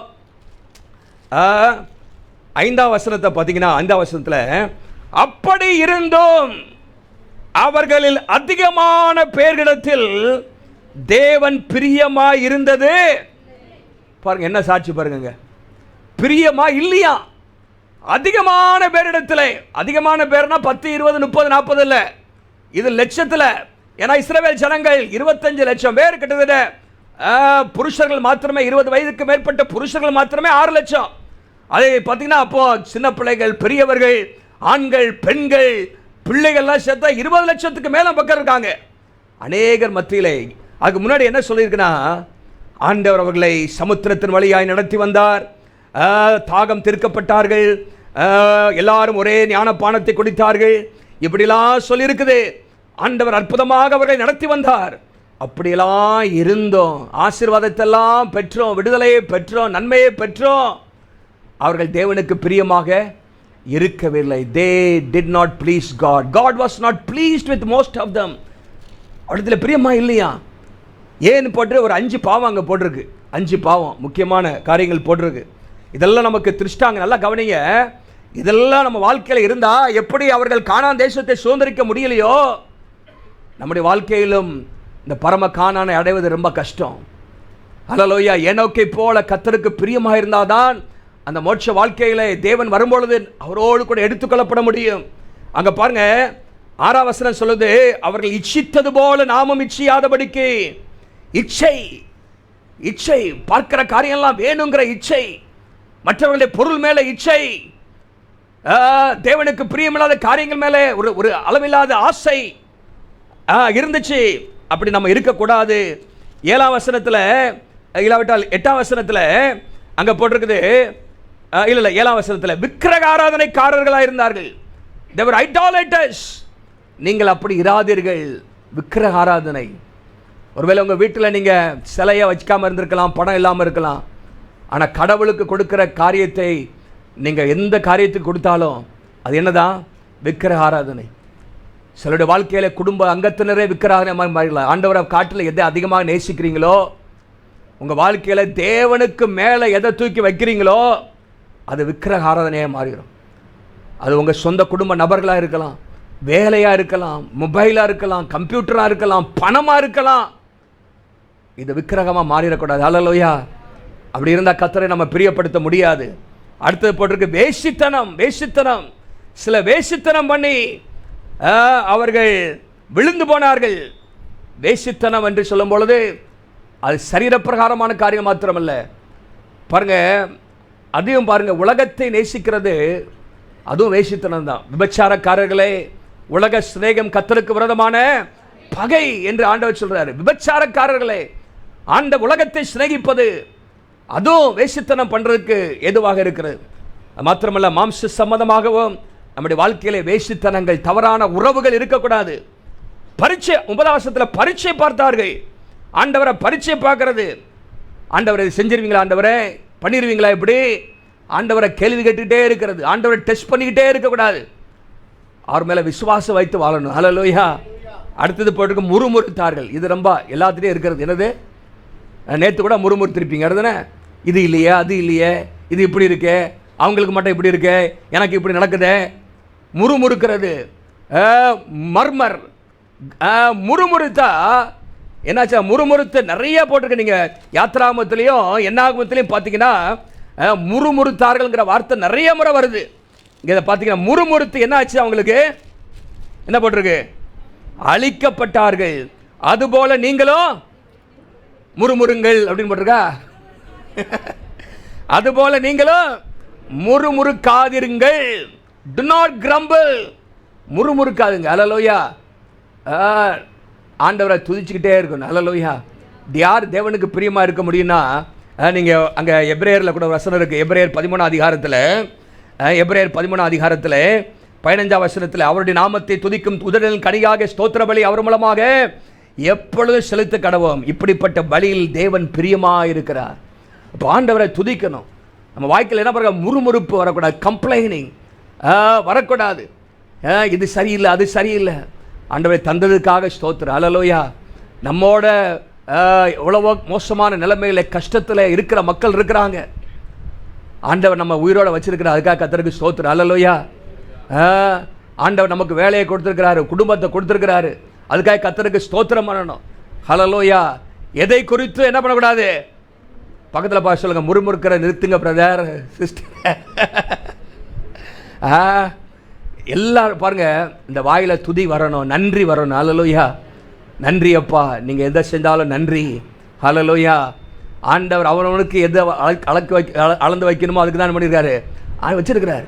5ஆம் வசனத்தை பார்த்தீங்கன்னா, 5ஆம் வசனத்தில், அப்படி இருந்தும் அவர்களில் அதிகமான பேர்களிடத்தில் தேவன் பிரியமாய் இருந்தது. பாருங்க, என்ன சாட்சி பாருங்க. பிரியமா இல்லையா? அதிகமான பேரிடத்தில். அதிகமான பேர்னா 10, 20, 30, 40 இல்லை, இது லட்சத்தில். ஏன்னா இஸ்ரவேல் ஜனங்கள் 25 லட்சம் பேர், கிட்டத்தட்ட புருஷர்கள் மாத்திரமே 20 வயதுக்கு மேற்பட்ட புருஷர்கள் மாத்திரமே 6 லட்சம். அதை பார்த்தீங்கன்னா அப்போ சின்ன பிள்ளைகள், பெரியவர்கள், ஆண்கள், பெண்கள், பிள்ளைகள்லாம் சேர்த்தா 20 லட்சத்துக்கு மேலே பக்கம் இருக்காங்க அநேகர் மத்தியிலே. அதுக்கு முன்னாடி என்ன சொல்லியிருக்குன்னா, ஆண்டவர் அவர்களை சமுத்திரத்தின் வழியாய் நடத்தி வந்தார். தாகம் தீர்க்கப்பட்டார்கள். எல்லாரும் ஒரே ஞானப்பானத்தை குடித்தார்கள். இப்படிலாம் சொல்லியிருக்குது. ஆண்டவர் அற்புதமாக அவர்களை நடத்தி வந்தார். அப்படியெல்லாம் இருந்தோம், ஆசீர்வாதத்தெல்லாம் பெற்றோம், விடுதலையை பெற்றோம், நன்மையை பெற்றோம். அவர்கள் தேவனுக்கு பிரியமாக இருக்கவில்லை. they did not please God. God was not pleased with most of them. அவரிடத்தில் பிரியமா இல்லையா? ஏன்னு போட்டு ஒரு 5 பாவம் அங்கே போட்டிருக்கு. 5 பாவம், முக்கியமான காரியங்கள் போட்டிருக்கு. இதெல்லாம் நமக்கு திருஷ்டாங்க, நல்லா கவனிங்க. இதெல்லாம் நம்ம வாழ்க்கையில் இருந்தால் எப்படி அவர்கள் கானான் தேசத்தை சுதந்திரிக்க முடியலையோ, நம்முடைய வாழ்க்கையிலும் இந்த பரம கானானை அடைவது ரொம்ப கஷ்டம். ஹல்லேலூயா. ஏனோக்கை போல கர்த்தருக்கு பிரியமாக இருந்தால்தான் அந்த மோட்ச வாழ்க்கையில் தேவன் வரும்பொழுது அவரோடு கூட எடுத்துக்கொள்ளப்பட முடியும். அங்கே பாருங்க, 6ஆம் வசனம் சொல்லுது, அவர்கள் இச்சித்தது போல நாமும் இச்சியாதபடிக்கு. இச்சை, இச்சை, பார்க்கிற காரியம்லாம் வேணுங்கிற இச்சை, மற்றவர்களுடைய பொருள் மேலே இச்சை, தேவனுக்கு பிரியமில்லாத காரியங்கள் மேலே ஒரு அளவில்லாத ஆசை இருந்துச்சு. அப்படி நம்ம இருக்கக்கூடாது. 7ஆம் வசனத்தில், இல்லாவிட்டால் 8ஆம் வசனத்தில் அங்கே போட்டிருக்குது. இல்லை 7ஆம் வசனத்தில், விக்கிரக ஆராதனைக்காரர்களாக இருந்தார்கள். they were idolaters. நீங்கள் அப்படி இராதீர்கள். விக்கிரக ஆராதனை. ஒருவேளை உங்கள் வீட்டில் நீங்கள் சிலையை வச்சுக்காமல் இருந்திருக்கலாம், பணம் இல்லாமல் இருக்கலாம். ஆனால் கடவுளுக்கு கொடுக்குற காரியத்தை நீங்கள் எந்த காரியத்துக்கு கொடுத்தாலும் அது என்னதான்? விக்கிரக ஆராதனை. சிலருடைய வாழ்க்கையில் குடும்ப அங்கத்தினரே விக்கிரக மாறிடலாம். ஆண்டவரை காட்டில் எதை அதிகமாக நேசிக்கிறீங்களோ, உங்கள் வாழ்க்கையில் தேவனுக்கு மேலே எதை தூக்கி வைக்கிறீங்களோ அது விக்கிரக ஆராதனையாக மாறிடும். அது உங்கள் சொந்த குடும்ப நபர்களாக இருக்கலாம், வேலையாக இருக்கலாம், மொபைலாக இருக்கலாம், கம்ப்யூட்டராக இருக்கலாம், பணமாக இருக்கலாம். இது விக்கிரகமாக மாறிடக்கூடாது. ஹல்லேலூயா. அப்படி இருந்தால் கர்த்தரை நம்ம பிரியப்படுத்த முடியாது. அடுத்தது போட்டிருக்கு வேசித்தனம். வேசித்தனம், சில வேசித்தனம் பண்ணி அவர்கள் விழுந்து போனார்கள். வேசித்தனம் என்று சொல்லும் பொழுது அது சரீரப்பிரகாரமான காரியம் மாத்திரமல்ல. பாருங்க, அதையும் பாருங்க, உலகத்தை நேசிக்கிறது அதுவும் வேசித்தனம் தான். விபச்சாரக்காரர்களே, உலக சிநேகம் கர்த்தருக்கு விரோதமான பகை என்று ஆண்டவர் சொல்றாரு. விபச்சாரக்காரர்களே, ஆண்ட உலகத்தை சிநேகிப்பது அதுவும் வேசித்தனம் பண்றதுக்கு எதுவாக இருக்கிறது. மாத்திரமல்ல, மாம்ச சம்மதமாகவும் நம்முடைய வாழ்க்கையிலே வேசித்தனங்கள், தவறான உறவுகள் இருக்கக்கூடாது. பரீட்சை, 9ஆம் வசனத்தில் பரீட்சை பார்த்தார்கள். ஆண்டவரை பரீட்சை பார்க்கறது. ஆண்டவரை இது செஞ்சிருவீங்களா, ஆண்டவரை பண்ணிடுவீங்களா, இப்படி ஆண்டவரை கேள்வி கேட்டுக்கிட்டே இருக்கிறது. ஆண்டவரை டெஸ்ட் பண்ணிக்கிட்டே இருக்கக்கூடாது. அவர் மேலே விசுவாசம் வைத்து வாழணும். ஹல்லேலூயா. அடுத்தது போட்டுருக்கு முறுமுறுத்தார்கள். இது ரொம்ப எல்லாத்துலேயும் இருக்கிறது. என்னது, நேற்று கூட முறுமுறுத்திருப்பீங்க அதுதானே. இது இல்லையே, அது இல்லையே, இது இப்படி இருக்கே, அவங்களுக்கு மட்டும் இப்படி இருக்கே, எனக்கு இப்படி நடக்குதே. முறுமுறுக்கிறது, மர்மர், முறுமுறுத்தா என்னாச்சா, முறுமுறுத்து நிறைய போட்டிருக்கு. நீங்கள் யாத்ராகமத்திலையும் என்னாகமத்திலையும் பார்த்தீங்கன்னா முறுமுறுத்தார்கள்ங்கிற வார்த்தை நிறைய முறை வருது. இதை பார்த்தீங்கன்னா முறுமுறுத்து என்னாச்சு, அவங்களுக்கு என்ன போட்டிருக்கு, அழிக்கப்பட்டார்கள். அதுபோல நீங்களும் முறுமுறுங்கள் அப்படின்னு போட்டிருக்கா. அதுபோல நீங்களும் முறுமுறுக்காதிருங்கள். do not grumble. முறுமுறுக்காதுங்க. ஹல்லேலூயா. ஆண்டவரை துதிச்சுக்கிட்டே இருக்கணும். ஹல்லேலூயா. யார் தேவனுக்கு பிரியமா இருக்க முடியும்னா, நீங்க அங்க எபிரேயர்ல கூட வசனம் இருக்கு. எபிரேயர் 13 அதிகாரத்தில், எபிரேயர் 13 அதிகாரத்தில் 15 வசனத்தில், அவருடைய நாமத்தை துதிக்கும் உதடலின் கனியாக ஸ்தோத்திர பலி அவர் மூலமாக எப்பொழுதும் செலுத்த கடவோம். இப்படிப்பட்ட பலியில் தேவன் பிரியமா இருக்கிறார். அப்போ ஆண்டவரை துதிக்கணும். நம்ம வாழ்க்கையில் என்ன பண்ணுற, முறுமுறுப்பு வரக்கூடாது, கம்ப்ளைனிங் வரக்கூடாது. இது சரியில்லை, அது சரியில்லை. ஆண்டவரை தந்ததுக்காக ஸ்தோத்திரம். ஹல்லேலூயா. நம்மோட எவ்வளவோ மோசமான நிலைமையில் கஷ்டத்தில் இருக்கிற மக்கள் இருக்கிறாங்க. ஆண்டவர் நம்ம உயிரோட வச்சிருக்கிறார், அதுக்காக கர்த்தருக்கு ஸ்தோத்திரம். ஹல்லேலூயா. ஆண்டவர் நமக்கு வேலையை கொடுத்துருக்கிறாரு, குடும்பத்தை கொடுத்துருக்கிறாரு, அதுக்காக கர்த்தருக்கு ஸ்தோத்திரம் பண்ணணும். ஹல்லேலூயா. எதை குறித்து என்ன பண்ணக்கூடாது, பக்கத்தில் பார்த்து சொல்லுங்க, முறுமுறுக்கிற நிறுத்துங்க பிரதர் சிஸ்டர். எல்லாரும் பாருங்க, இந்த வாயில துதி வரணும், நன்றி வரணும். ஹல்லேலூயா. நன்றி அப்பா, நீங்கள் எதை செஞ்சாலும் நன்றி. ஹல்லேலூயா. ஆண்டவர் அவனவனுக்கு எதை அளந்து வைக்கணுமோ அதுக்கு தான் பண்ணியிருக்காரு, வச்சிருக்கிறாரு.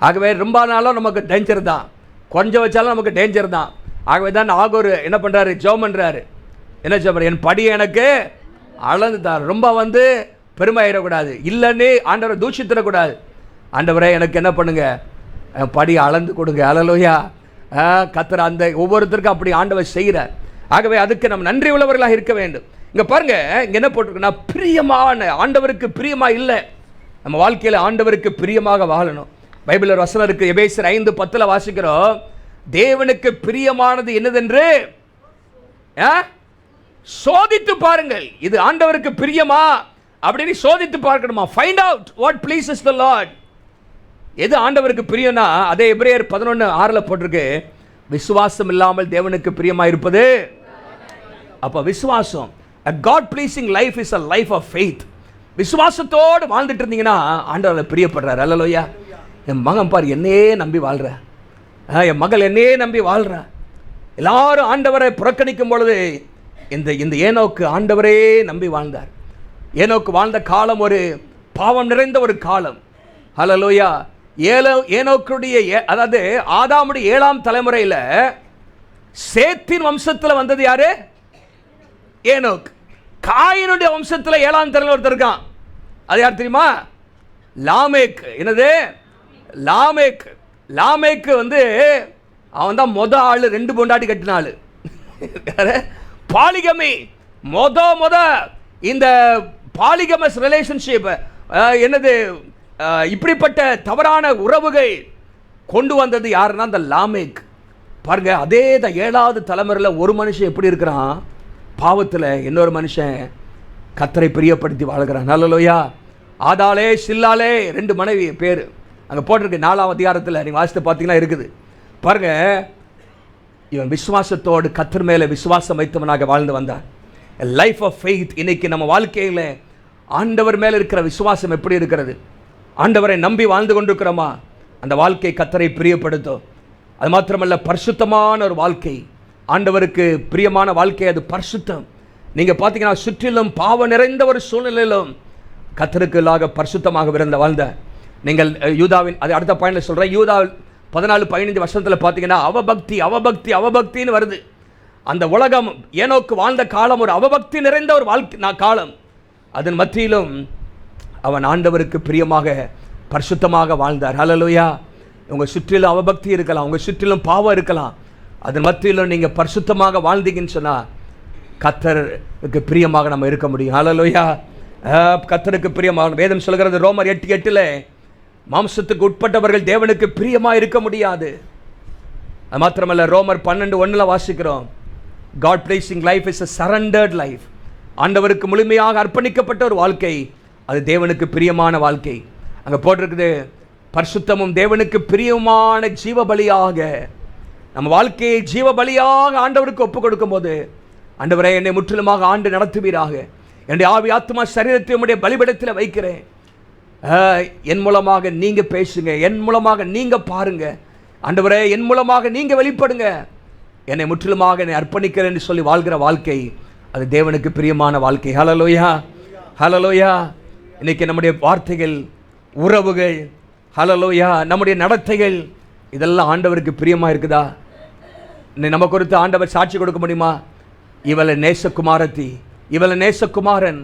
ஆகவே ரொம்ப நாளும் நமக்கு டேஞ்சர் தான், கொஞ்சம் வச்சாலும் நமக்கு டேஞ்சர் தான். ஆகவே தான் ஆகூர் என்ன பண்ணுறாரு, ஜெபம் பண்ணுறாரு. என்ன சொல்றாரு, என் படியை எனக்கு அளந்து தார். ரொம்ப பெருமை ஆயிடக்கூடாது, இல்லைன்னு ஆண்டவரை தூஷித்திடக்கூடாது. ஆண்டவரை எனக்கு என்ன பண்ணுங்க, படி அளந்து கொடுங்க. ஹல்லேலூயா. கர்த்தர் அந்த ஒவ்வொருத்தருக்கும் அப்படி ஆண்டவர் செய்கிறார். ஆகவே அதுக்கு நம்ம நன்றி உள்ளவர்களாக இருக்க வேண்டும். இங்கே பாருங்க, இங்கே என்ன போட்டிருக்குன்னா, பிரியமான, ஆண்டவருக்கு பிரியமா இல்லை. நம்ம வாழ்க்கையில் ஆண்டவருக்கு பிரியமாக வாழணும். பைபிளில் வசனம் இருக்கு, எபேசியர் 5:10 வாசிக்கிறோம், தேவனுக்கு பிரியமானது என்னதென்று சோதித்து பாருங்கள். இது ஆண்டவருக்கு பிரியமா அப்படின்னு சோதித்து பார்க்கணுமா. Find out what pleases the Lord. எது ஆண்டவருக்கு பிரியம்னா, அதே எபிரேயர் 11:6 போட்டிருக்கு, விசுவாசம் இல்லாமல் தேவனுக்கு பிரியமா இருப்பது. அப்ப விசுவாசம், a God pleasing life is a life of faith. விசுவாசத்தோடு வாழ்ந்துட்டு இருந்தீங்கன்னா ஆண்டவரை பிரியப்படுறார். ஹல்லேலூயா. என் மகன் பார் என்னையே நம்பி வாழ்ற, என் மகள் என்னையே நம்பி வாழ்ற. எல்லாரும் ஆண்டவரை புறக்கணிக்கும் பொழுது இந்த ஏனோக்கு ஆண்டவரே நம்பி வாழ்ந்தார். ஏனோக்கு வாழ்ந்த காலம் ஒரு பாவம் நிறைந்த ஒரு காலம். ஹல்லேலூயா. ஏனோக்குடைய, அதாவது ஆதாமுடைய 7ஆம் தலைமுறையில் சேத்தின் வம்சத்தில் வந்தது யாரு, ஏனோக். காயினுடைய வம்சத்தில் 7ஆம் தலைமுறை ஒருத்தர் இருக்கான், அது யார் தெரியுமா, லாமேக். என்னது, லாமேக். லாமேக்கு அவன் தான் ஆளு 2 பொண்டாட்டி கட்டின ஆளு. பாலிகமி மொத இந்த பாலிகமஸ் ரிலேஷன்ஷிப் என்னது, இப்படிப்பட்ட தவறான உறவுகள் கொண்டு வந்தது யாருன்னா அந்த லாமேக். பாருங்க, அதே 7வது தலைமுறையில் ஒரு மனுஷன் எப்படி இருக்கிறான் பாவத்தில், இன்னொரு மனுஷன் கர்த்தரை பிரியப்படுத்தி வாழ்கிறான். ஹல்லேலூயா. ஆதாளே சில்லாலே 2 மனைவி பேர் அங்கே போட்டிருக்கு 4ஆம் அதிகாரத்தில். நீங்கள் வாசித்து பார்த்தீங்கன்னா இருக்குது. பாருங்க, இவன் விசுவாசத்தோடு கர்த்தர் மேலே விசுவாசம் வைத்தவனாக வாழ்ந்து வந்தான். Life of faith. இன்னைக்கு நம்ம வாழ்க்கையில் ஆண்டவர் மேலே இருக்கிற விசுவாசம் எப்படி இருக்கிறது, ஆண்டவரை நம்பி வாழ்ந்து கொண்டிருக்கிறோமா, அந்த வாழ்க்கை கர்த்தரை பிரியப்படுத்தும். அது மாத்திரமல்ல, பரிசுத்தமான ஒரு வாழ்க்கை, ஆண்டவருக்கு பிரியமான வாழ்க்கை, அது பரிசுத்தம். நீங்கள் பார்த்தீங்கன்னா சுற்றிலும் பாவம் நிறைந்த ஒரு சூழ்நிலையிலும் கர்த்தருக்குள்ளாக பரிசுத்தமாக வாழ்ந்த நீங்கள் யூதாவின், அது அடுத்த பாயிண்டில் சொல்கிறேன், யூதா 14-15 வருஷத்தில் பார்த்தீங்கன்னா அவபக்தின்னு வருது. அந்த உலகம், ஏனோக்கு வாழ்ந்த காலம் ஒரு அவபக்தி நிறைந்த ஒரு வாழ்க்கை காலம். அதன் மத்தியிலும் அவன் ஆண்டவருக்கு பிரியமாக பரிசுத்தமாக வாழ்ந்தார். ஹல்லேலூயா. உங்கள் சுற்றிலும் அவபக்தி இருக்கலாம், உங்கள் சுற்றிலும் பாவம் இருக்கலாம், அதன் மத்தியிலும் நீங்கள் பரிசுத்தமாக வாழ்ந்தீங்கன்னு சொன்னால் கர்த்தருக்கு பிரியமாக நம்ம இருக்க முடியும். ஹல்லேலூயா. கர்த்தருக்கு பிரியமாக வேதம் சொல்கிறது ரோமர் 8:8 மாம்சத்துக்கு உட்பட்டவர்கள் தேவனுக்கு பிரியமாக இருக்க முடியாது. அது மாத்திரமல்ல, ரோமர் 12:1 வாசிக்கிறோம், God pleasing life is a surrendered life. ஆண்டவருக்கு முழுமையாக அர்ப்பணிக்கப்பட்ட ஒரு வாழ்க்கை, அது தேவனுக்கு பிரியமான வாழ்க்கை. அங்கே போட்டிருக்குது, பரிசுத்தமும் தேவனுக்கு பிரியமான ஜீவ பலியாக நம்ம வாழ்க்கையை ஜீவ பலியாக ஆண்டவருக்கு ஒப்பு கொடுக்கும் போது, ஆண்டவரே என்னை முற்றிலுமாக ஆண்டு நடத்துவீராக, என்னுடைய ஆவி ஆத்மா சரீரத்தை உம்முடைய பலிபீடத்தில் வைக்கிறேன், என் மூலமாக நீங்கள் பேசுங்க, என் மூலமாக நீங்கள் பாருங்க, ஆண்டவரே என் மூலமாக நீங்கள் வெளிப்படுங்க, என்னை முற்றிலுமாக என்னை அர்ப்பணிக்கிறேன் என்று சொல்லி வாழ்கிற வாழ்க்கை, அது தேவனுக்கு பிரியமான வாழ்க்கை. ஹல்லேலூயா, ஹல்லேலூயா. இன்னைக்கு நம்முடைய வார்த்தைகள், உறவுகள், ஹல்லேலூயா, நம்முடைய நடத்தைகள், இதெல்லாம் ஆண்டவருக்கு பிரியமாக இருக்குதா? நம்ம குறித்து ஆண்டவர் சாட்சி கொடுக்க முடியுமா? இவளை நேசகுமாரத்தி, இவளை நேசகுமாரன்,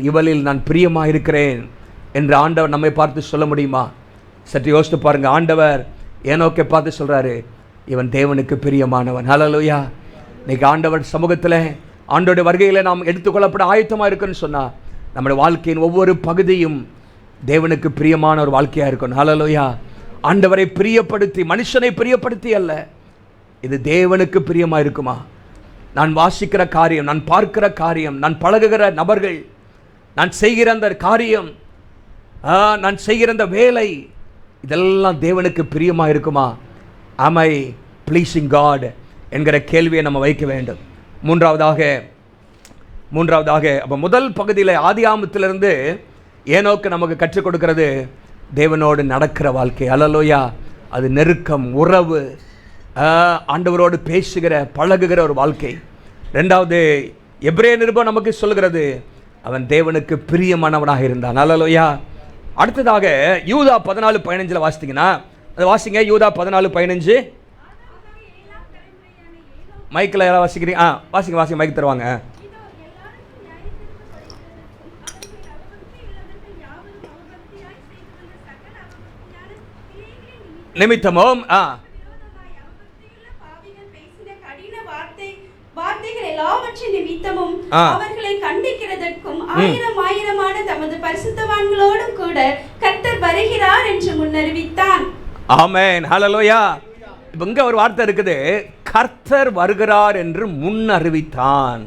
இவளில் நான் பிரியமாக இருக்கிறேன் என்று ஆண்டவர் நம்மை பார்த்து சொல்ல முடியுமா? சற்று யோசித்து பாருங்க. ஆண்டவர் ஏனோக்கை பார்த்து சொல்றாரு, இவன் தேவனுக்கு பிரியமானவன். ஹல்லேலூயா. இன்னைக்கு ஆண்டவர் சமூகத்தில், ஆண்டோடைய வருகையில் நாம் எடுத்துக்கொள்ளப்பட ஆயத்தமாக இருக்குன்னு சொன்னா, நம்முடைய வாழ்க்கையின் ஒவ்வொரு பகுதியும் தேவனுக்கு பிரியமான ஒரு வாழ்க்கையாக இருக்கணும். ஹல்லேலூயா. ஆண்டவரை பிரியப்படுத்தி, மனுஷனை பிரியப்படுத்தி அல்ல, இது தேவனுக்கு பிரியமாக இருக்குமா? நான் வாசிக்கிற காரியம், நான் பார்க்கிற காரியம், நான் பழகுகிற நபர்கள், நான் செய்கிற அந்த காரியம், நான் செய்கிற அந்த வேலை, இதெல்லாம் தேவனுக்கு பிரியமாக இருக்குமா? am I pleasing God என்கிற கேள்வியை நம்ம வைக்க வேண்டும். மூன்றாவதாக அப்போ முதல் பகுதியில் ஆதியாமத்திலிருந்து ஏனோக்கு நமக்கு கற்றுக் கொடுக்கிறது தேவனோடு நடக்கிற வாழ்க்கை. ஹல்லேலூயா. அது நெருக்கம், உறவு, ஆண்டவரோடு பேசுகிற பழகுகிற ஒரு வாழ்க்கை. ரெண்டாவது, எபிரேய நிருபம் நமக்கு சொல்கிறது அவன் தேவனுக்கு பிரியமானவனாக இருந்தான். ஹல்லேலூயா. அடுத்ததாக யூதா 14:15 வாசித்தீங்கன்னா, அது வாசிங்க. யூதா 14:15. மைக்கில் யாராவது வாசிக்கிறீங்க? வாசிங்க, மைக் தருவாங்க. நிமித்தமும் வார்த்தைகள் எல்லாவற்றின் நிமித்தமும் அவர்களை கண்டிக்கிறதற்கும் ஆயிரமான தமது பரிசுத்தவான்களோடும் கூட கர்த்தர் வருகிறார் என்று முன்னறிவித்தான். ஆமென். ஹல்லேலூயா. இங்க ஒரு வார்த்தை இருக்குது, கர்த்தர் வருகிறார் என்று முன்னறிவித்தான்.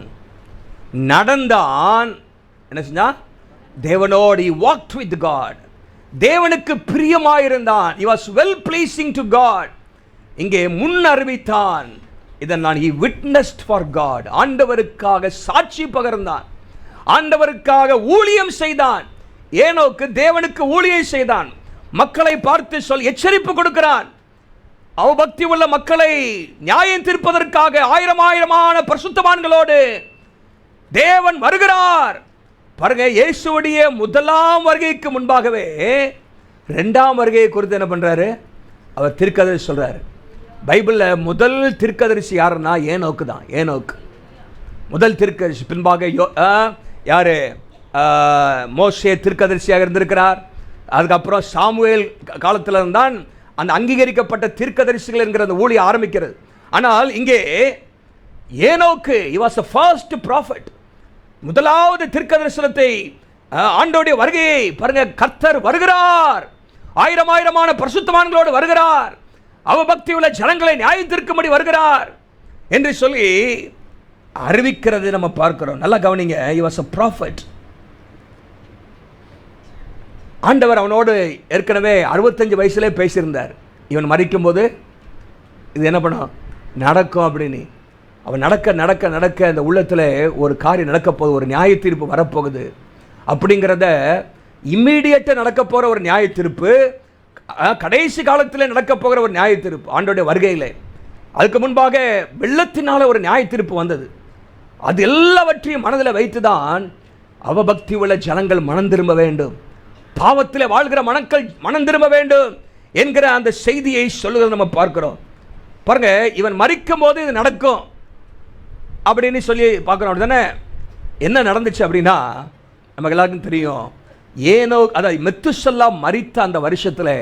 நடந்தான். என்ன செஞ்சா? தேவனோடு he walked with God. தேவனுக்கு பிரியமாயிருந்தான். he was well pleasing to God. இங்கே முன்னறிவித்தான். இதை நான் he witnessed for God. ஆண்டவருக்காக சாட்சி பகர்ந்தான், ஆண்டவருக்காக ஊழியம் செய்தான். ஏனோக்கு தேவனுக்கு ஊழியம் செய்தான். மக்களை பார்த்து எச்சரிப்பு கொடுக்கிறான். அவபக்தி உள்ள மக்களை நியாயம் தீர்ப்பதற்காக ஆயிரமான பரிசுத்தவான்களோடு தேவன் வருகிறார். பாருங்க, இயேசுவுடைய முதலாம் வருகைக்கு முன்பாகவே இரண்டாம் வருகையை குறித்து என்ன பண்றாரு? அவர் தீர்க்கதரிசி சொல்றாரு. பைபிளில் முதல் தீர்க்கதரிசி யாருன்னா ஏனோக்கு தான். ஏனோக்கு முதல் தீர்க்கதரிசி. பின்பாக யாரு? மோசே தீர்க்கதரிசியாக இருந்திருக்கிறார். அதுக்கப்புறம் சாமுவேல் காலத்தில் இருந்தான் அந்த அங்கீகரிக்கப்பட்ட தீர்க்கதரிசிகள் என்கிற அந்த ஊழியம் ஆரம்பிக்கிறது. ஆனால் இங்கே ஏனோக்கு he was the first prophet. முதலாவது தீர்க்கதரிசனத்தை, ஆண்டோடைய வருகையை பாருங்க. கர்த்தர் வருகிறார், ஆயிரமான பரிசுத்தவான்களோடு வருகிறார், அவபக்தி உள்ள ஜனங்களை நியாயம் தீர்க்கும்படி வருகிறார் என்று சொல்லி அறிவிக்கிறது நம்ம பார்க்கிறோம். நல்லா கவனிங்க. he was a prophet. ஆண்டவர் அவனோடு ஏற்கனவே 65 வயசுலே பேசியிருந்தார். இவன் மரிக்கும் போது இது என்ன பண்ணும்? நடக்கும் அப்படின்னு. அவன் நடக்க இந்த உள்ளத்தில் ஒரு காரியம் நடக்க போகுது, ஒரு நியாய தீர்ப்பு வரப்போகுது அப்படிங்கிறத இம்மீடியட்டாக நடக்க போகிற ஒரு நியாய தீர்ப்பு, கடைசி காலத்தில் நடக்க போகிற ஒரு நியாய தீர்ப்பு ஆண்டோடைய வருகையில். அதுக்கு முன்பாக வெள்ளத்தினால் ஒரு நியாய தீர்ப்பு வந்தது. அது எல்லாவற்றையும் மனதில் வைத்து தான் அவபக்தி உள்ள ஜனங்கள் மனம் திரும்ப வேண்டும், பாவத்தில் வாழ்கிற மக்கள் மனம் திரும்ப வேண்டும் என்கிற அந்த செய்தியை சொல்லுகிறது நம்ம பார்க்கிறோம். பாருங்க, இவன் மரிக்கும் போது இது நடக்கும் அப்படின்னு சொல்லி பார்க்குறோம். தானே என்ன நடந்துச்சு அப்படின்னா, நமக்கு எல்லாருக்கும் தெரியும். ஏனோ அதாவது மெத்துசல்லா மரித்த அந்த வருஷத்தில்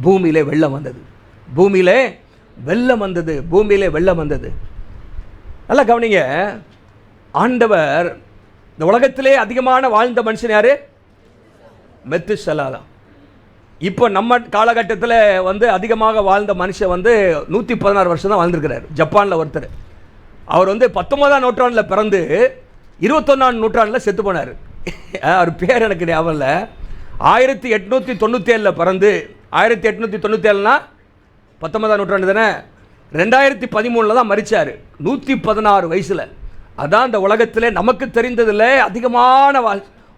பூமியிலே வெள்ளம் வந்தது. பூமியிலே வெள்ளம் வந்தது. நல்லா கவனிங்க. ஆண்டவர் இந்த உலகத்திலே அதிகமான வாழ்ந்த மனுஷன் யாரு? மெத்துசலா தான். இப்போ நம்ம காலகட்டத்தில் வந்து அதிகமாக வாழ்ந்த மனுஷன் வந்து 116 வருஷம் தான் வாழ்ந்துருக்கிறார். ஜப்பானில் ஒருத்தர், அவர் வந்து 19ஆம் நூற்றாண்டில் பிறந்து 21ஆம் நூற்றாண்டில் செத்து போனார். அவர் பேர் எனக்கு ஞாபகம் இல்லை. 1897 பிறந்து 1897னா 19ஆம் நூற்றாண்டு தானே, 2013 தான் மரிச்சார் 116 வயசில். அதான் இந்த உலகத்திலே நமக்கு தெரிந்ததில் அதிகமான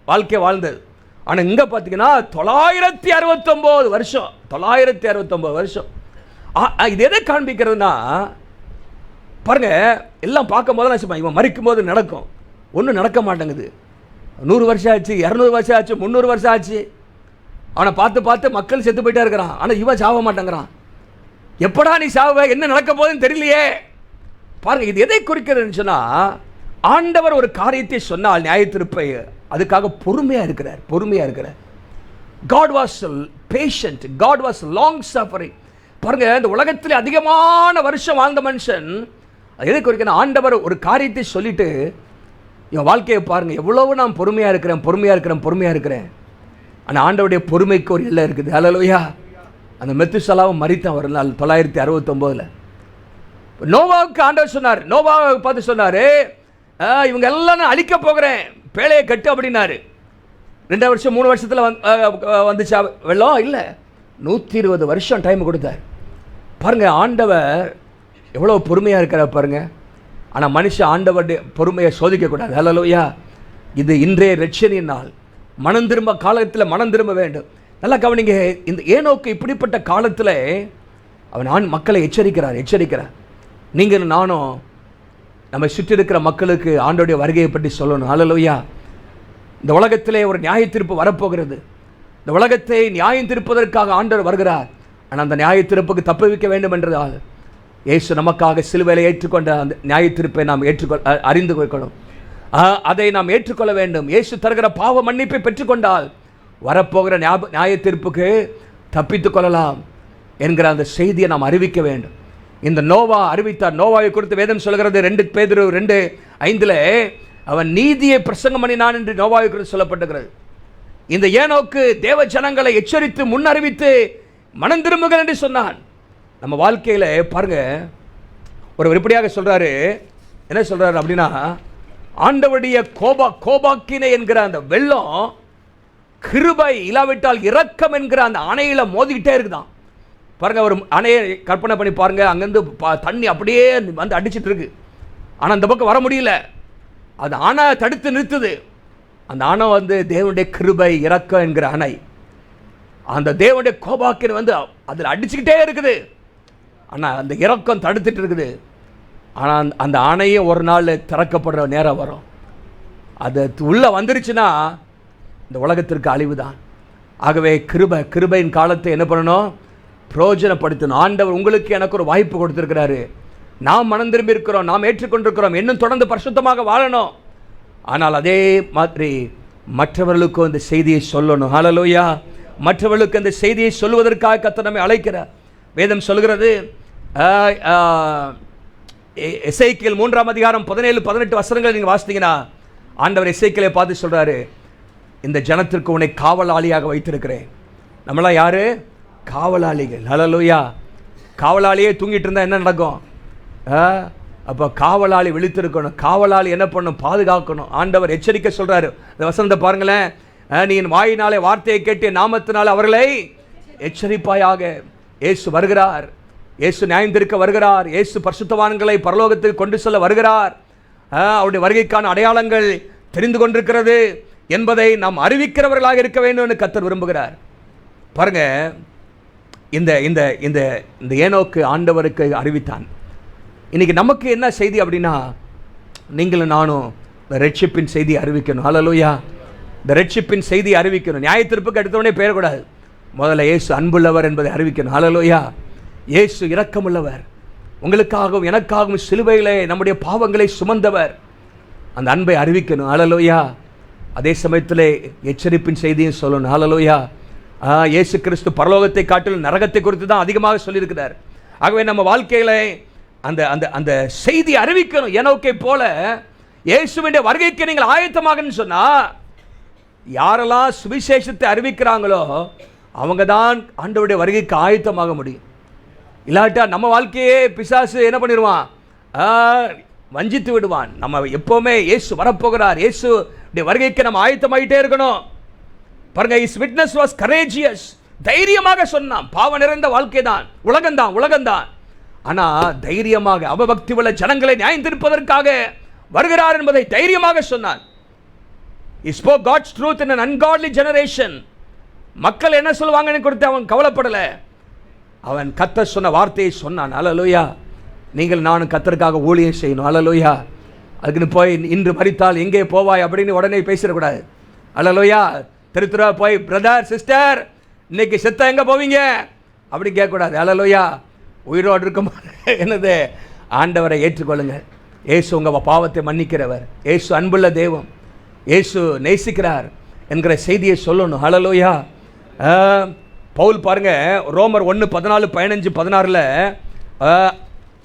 வாழ்க்கை வாழ்ந்தது. ஆனால் இங்கே பார்த்தீங்கன்னா 969 வருஷம். 969 வருஷம். இது எதை காண்பிக்கிறதுனா பாருங்க, எல்லாம் பார்க்கும் போது நான் இவன் மறிக்கும் போது நடக்கும், ஒன்றும் நடக்க மாட்டேங்குது. 100 வருஷம் ஆச்சு, 200 வருஷம் ஆச்சு, 300 வருஷம் ஆச்சு. அவனை பார்த்து பார்த்து மக்கள் செத்து போயிட்டே இருக்கிறான். ஆனால் இவன் சாவ மாட்டேங்கிறான். எப்படா நீ சாவ, என்ன நடக்க போகுதுன்னு தெரியலையே. பாருங்க, இது எதை குறிக்கிறதுன்னு சொன்னால், ஆண்டவர் ஒரு காரியத்தை சொன்னால் நியாயத்தீர்ப்பை அதுக்காக பொறுமையாக இருக்கிறார். பொறுமையாக இருக்கிறார். God was patient, God was long suffering. பாருங்க, இந்த உலகத்தில் அதிகமான வருஷம் வாழ்ந்த மனுஷன் அது எதை குறிக்கணும்? ஆண்டவர் ஒரு காரியத்தை சொல்லிட்டு என் வாழ்க்கையை பாருங்க, எவ்வளவு நான் பொறுமையாக இருக்கிறேன், பொறுமையாக இருக்கிறேன், பொறுமையாக இருக்கிறேன். ஆனால் ஆண்டவருடைய பொறுமைக்கு ஒரு எல்லை இருக்குது. ஹல்லேலூயா. அந்த மெத்துசலாவும் மரித்தான் ஒரு நாள் 969. நோவாவுக்கு ஆண்டவர் சொன்னார், நோவாவை பார்த்து சொன்னார், இவங்க எல்லாம் நான் அழிக்க போகிறேன், பேழையை கட்டு அப்படின்னாரு. 2 வருஷம் 3 வருஷத்தில் வந்துச்சா வெள்ளம்? இல்லை, 120 வருஷம் டைம் கொடுத்தார். பாருங்கள், ஆண்டவர் எவ்வளோ பொறுமையாக இருக்கிறார் பாருங்க. ஆனால் மனுஷன் ஆண்டவருடைய பொறுமையை சோதிக்கக்கூடாது. ஹல்லேலூயா. இது இன்றைய ரட்சணியின் நாள். மனம் திரும்ப காலத்தில் மனம் திரும்ப வேண்டும். நல்லா கவனிங்க, இந்த ஏனோக்கு இப்படிப்பட்ட காலத்தில் அவன் மக்களை எச்சரிக்கிறார். நீங்கள் நானும் நம்ம சுற்றி இருக்கிற மக்களுக்கு ஆண்டோடைய வருகையை பற்றி சொல்லணும். ஹல்லேலூயா. இந்த உலகத்திலே ஒரு நியாயத்தீர்ப்பு வரப்போகிறது. இந்த உலகத்தை நியாயம் தீர்ப்பதற்காக ஆண்டவர் வருகிறார். ஆனால் அந்த நியாயத்தீர்ப்புக்கு தப்புவிக்க வேண்டும் என்றதால் இயேசு நமக்காக சிலுவையில் ஏற்றுக்கொண்ட அந்த நியாயத்தீர்ப்பை நாம் அறிந்து கொள்ளணும். அதை நாம் ஏற்றுக்கொள்ள வேண்டும். இயேசு தருகிற பாவ மன்னிப்பை பெற்றுக்கொண்டால் வரப்போகிற நியாயத்தீர்ப்புக்கு தப்பித்து கொள்ளலாம் என்கிற அந்த செய்தியை நாம் அறிவிக்க வேண்டும். இந்த நோவா அறிவித்தார். நோவாவை குறித்து வேதம் சொல்கிறது 2 பேதுரு 2:5 அவன் நீதியை பிரசங்கம் பண்ணினான் என்று நோவாவை குறித்து சொல்லப்பட்டிருக்கிறது. இந்த ஏனோக்கு தேவ ஜனங்களை எச்சரித்து முன்னறிவித்து மனம் திரும்புங்கள் என்று சொன்னான். நம்ம வாழ்க்கையில் பாருங்க, ஒரு இப்படியாக சொல்றாரு. என்ன சொல்றாரு அப்படின்னா, ஆண்டவருடைய கோபாக்கினை என்கிற அந்த வெள்ளம் கிருபை இல்லாவிட்டால் இரக்கம் என்கிற அந்த அணையில மோதிக்கிட்டே இருக்குதான். பாருங்க, ஒரு அணையை கற்பனை பண்ணி பாருங்க. அங்கேருந்து தண்ணி அப்படியே வந்து அடிச்சிட்டு இருக்கு. ஆனால் அந்த பக்கம் வர முடியல. அது அணை தடுத்து நிறுத்துது. அந்த அணை வந்து தேவனுடைய கிருபை இரக்கம் என்கிற அணை. அந்த தேவனுடைய கோபாக்கினை வந்து அதில் அடிச்சுக்கிட்டே இருக்குது. ஆனால் அந்த இரக்கம் தடுத்துட்டு இருக்குது. ஆனால் அந்த அணையும் ஒரு நாள் திறக்கப்படுற நேரம் வரும். அது உள்ளே வந்துருச்சுன்னா இந்த உலகத்திற்கு அழிவு தான். ஆகவே கிருபையின் காலத்தை என்ன பண்ணணும்? பிரயோஜனப்படுத்தணும். ஆண்டவர் உங்களுக்கு எனக்கு ஒரு வாய்ப்பு கொடுத்துருக்கிறாரு. நாம் மனம் திரும்பி இருக்கிறோம், நாம் ஏற்றுக்கொண்டிருக்கிறோம், இன்னும் தொடர்ந்து பரிசுத்தமாக வாழணும். ஆனால் அதே மாதிரி மற்றவர்களுக்கும் இந்த செய்தியை சொல்லணும். ஹல்லேலூயா. மற்றவர்களுக்கு அந்த செய்தியை சொல்வதற்காக கர்த்தர் நம்மை அழைக்கிறார். வேதம் சொல்கிறது, எசேக்கியேல் 3:17-18 வசனங்கள் நீங்கள் வாசித்தீங்கன்னா ஆண்டவர் எசேக்கியேலை பார்த்து சொல்கிறாரு, இந்த ஜனத்திற்கு உன்னை காவலாளியாக வைத்திருக்கிறேன். நம்மளாம் யாரு? காவலாளிகள். ஹல்லேலூயா. காவலாளியே தூங்கிட்டு இருந்தால் என்ன நடக்கும்? அப்போ காவலாளி விழித்திருக்கணும். காவலாளி என்ன பண்ணணும்? பாதுகாக்கணும். ஆண்டவர் எச்சரிக்கை சொல்கிறாரு. இந்த வசனத்தை பாருங்களேன். நீ என் வாயினாலே வார்த்தையை கேட்டு நாமத்தினாலே அவர்களை எச்சரிப்பாயாக. இயேசு வருகிறார். இயேசு நியாயந்திருக்க வருகிறார். இயேசு பரிசுத்தவான்களை பரலோகத்துக்கு கொண்டு செல்ல வருகிறார். அவருடைய வருகைக்கான அடையாளங்கள் தெரிந்து கொண்டிருக்கிறது என்பதை நாம் அறிவிக்கிறவர்களாக இருக்க வேண்டும் என்று கர்த்தர் விரும்புகிறார். பாருங்க, இந்த இந்த இந்த இந்த ஏனோக்கு ஆண்டவருக்கு அறிவித்தான். இன்னைக்கு நமக்கு என்ன செய்தி அப்படின்னா, நீங்களும் நானும் இந்த ரட்சிப்பின் செய்தியை அறிவிக்கணும். ஹல்லேலூயா. இந்த ரட்சிப்பின் செய்தியை அறிவிக்கணும். நியாயத்தீர்ப்புக்கு எடுத்தவனே பெயரக்கூடாது. முதல்ல இயேசு அன்புள்ளவர் என்பதை அறிவிக்கணும். ஹல்லேலூயா. இயேசு இரக்கமுள்ளவர். உங்களுக்காகவும் எனக்காகவும் சிலுவையிலே நம்முடைய பாவங்களை சுமந்தவர். அந்த அன்பை அறிவிக்கணும். ஹல்லேலூயா. அதே சமயத்தில் எச்சரிப்பின் செய்தியும் சொல்லணும். ஹல்லேலூயா. இயேசு கிறிஸ்து பரலோகத்தை காட்டிலும் நரகத்தை குறித்து தான் அதிகமாக சொல்லியிருக்கிறார். ஆகவே நம்ம வாழ்க்கையில் அந்த அந்த அந்த செய்தி அறிவிக்கணும். ஏனோக்கை போல இயேசுவின் வருகைக்கு நீங்கள் ஆயத்தமாகன்னு சொன்னா, யாரெல்லாம் சுவிசேஷத்தை அறிவிக்கிறாங்களோ அவங்க தான் ஆண்டவருடைய வருகைக்கு ஆயத்தமாக முடியும். இல்லாட்டா நம்ம வாழ்க்கையே பிசாசு என்ன பண்ணிடுவான், வஞ்சித்து விடுவான். நம்ம எப்போவுமே இயேசு வரப்போகிறார், இயேசு வருகைக்கு நம்ம ஆயத்தமாயிட்டே இருக்கணும். பாருங்க, இஸ் விட்னஸ் வாஸ் கரேஜியஸ், தைரியமாக சொன்னான். பாவம் நிறைந்த வாழ்க்கை தான், உலகம்தான். ஆனா தைரியமாக அவபக்தி உள்ள ஜனங்களை நியாயம் தீர்ப்பதற்காக வருகிறார் என்பதை தைரியமாக சொன்னான். He spoke God's truth in an ungodly generation. மக்கள் என்ன சொல்லுவாங்கன்னு குறித்து அவன் கவலைப்படல. அவன் கர்த்தர் சொன்ன வார்த்தையை சொன்னான். அல்லேலூயா. நீங்கள் நானும் கர்த்தருக்காக ஊழியம் செய்யணும். அல்லேலூயா. அதுக்குன்னு போய் இன்று மரித்தால் எங்கே போவாய் அப்படின்னு உடனே பேசிடக்கூடாது. அல்லேலூயா. திருத்துறா போய் பிரதர் சிஸ்டர் இன்னைக்கு செத்தா எங்க போவீங்க அப்படி கேட்கக்கூடாது. அல்லேலூயா. உயிரோடு இருக்கும் என்னது, ஆண்டவரை ஏற்றுக்கொள்ளுங்க. இயேசு உங்க பாவத்தை மன்னிக்கிறவர், இயேசு அன்புள்ள தெய்வம், இயேசு நேசிக்கிறார் என்கிற செய்தியை சொல்லணும். அல்லேலூயா. பவுல் பாருங்க, ரோமர் 1:14-15-16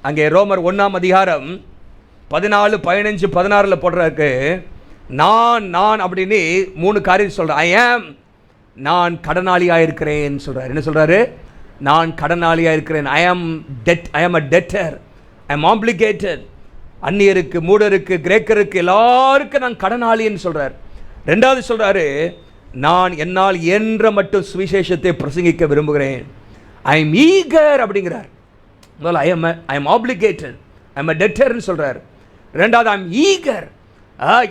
அங்கே ரோமர் 1ஆம் அதிகாரம் 14-15-16 போடுறதுக்கு நான் அப்படின்னு 3 காரியம் சொல்கிறேன். நான் கடனாளியாக இருக்கிறேன் சொல்கிறார். என்ன சொல்கிறாரு? நான் கடனாளியாக இருக்கிறேன். ஐ am a debtor, I am obligated. அந்நியருக்கு, மூடருக்கு, கிரேக்கருக்கு எல்லாருக்கும் நான் கடனாளின்னு சொல்கிறார். ரெண்டாவது சொல்கிறாரு, நான் என்னால் என்ற மட்டும் சுவிசேஷத்தை பிரசங்கிக்க விரும்புகிறேன். ஐ எம் ஈகர் அப்படிங்கிறார். முதல்ல I am obligated, I am a debtorன்னு சொல்கிறார். ரெண்டாவது ஐ எம் ஈகர்,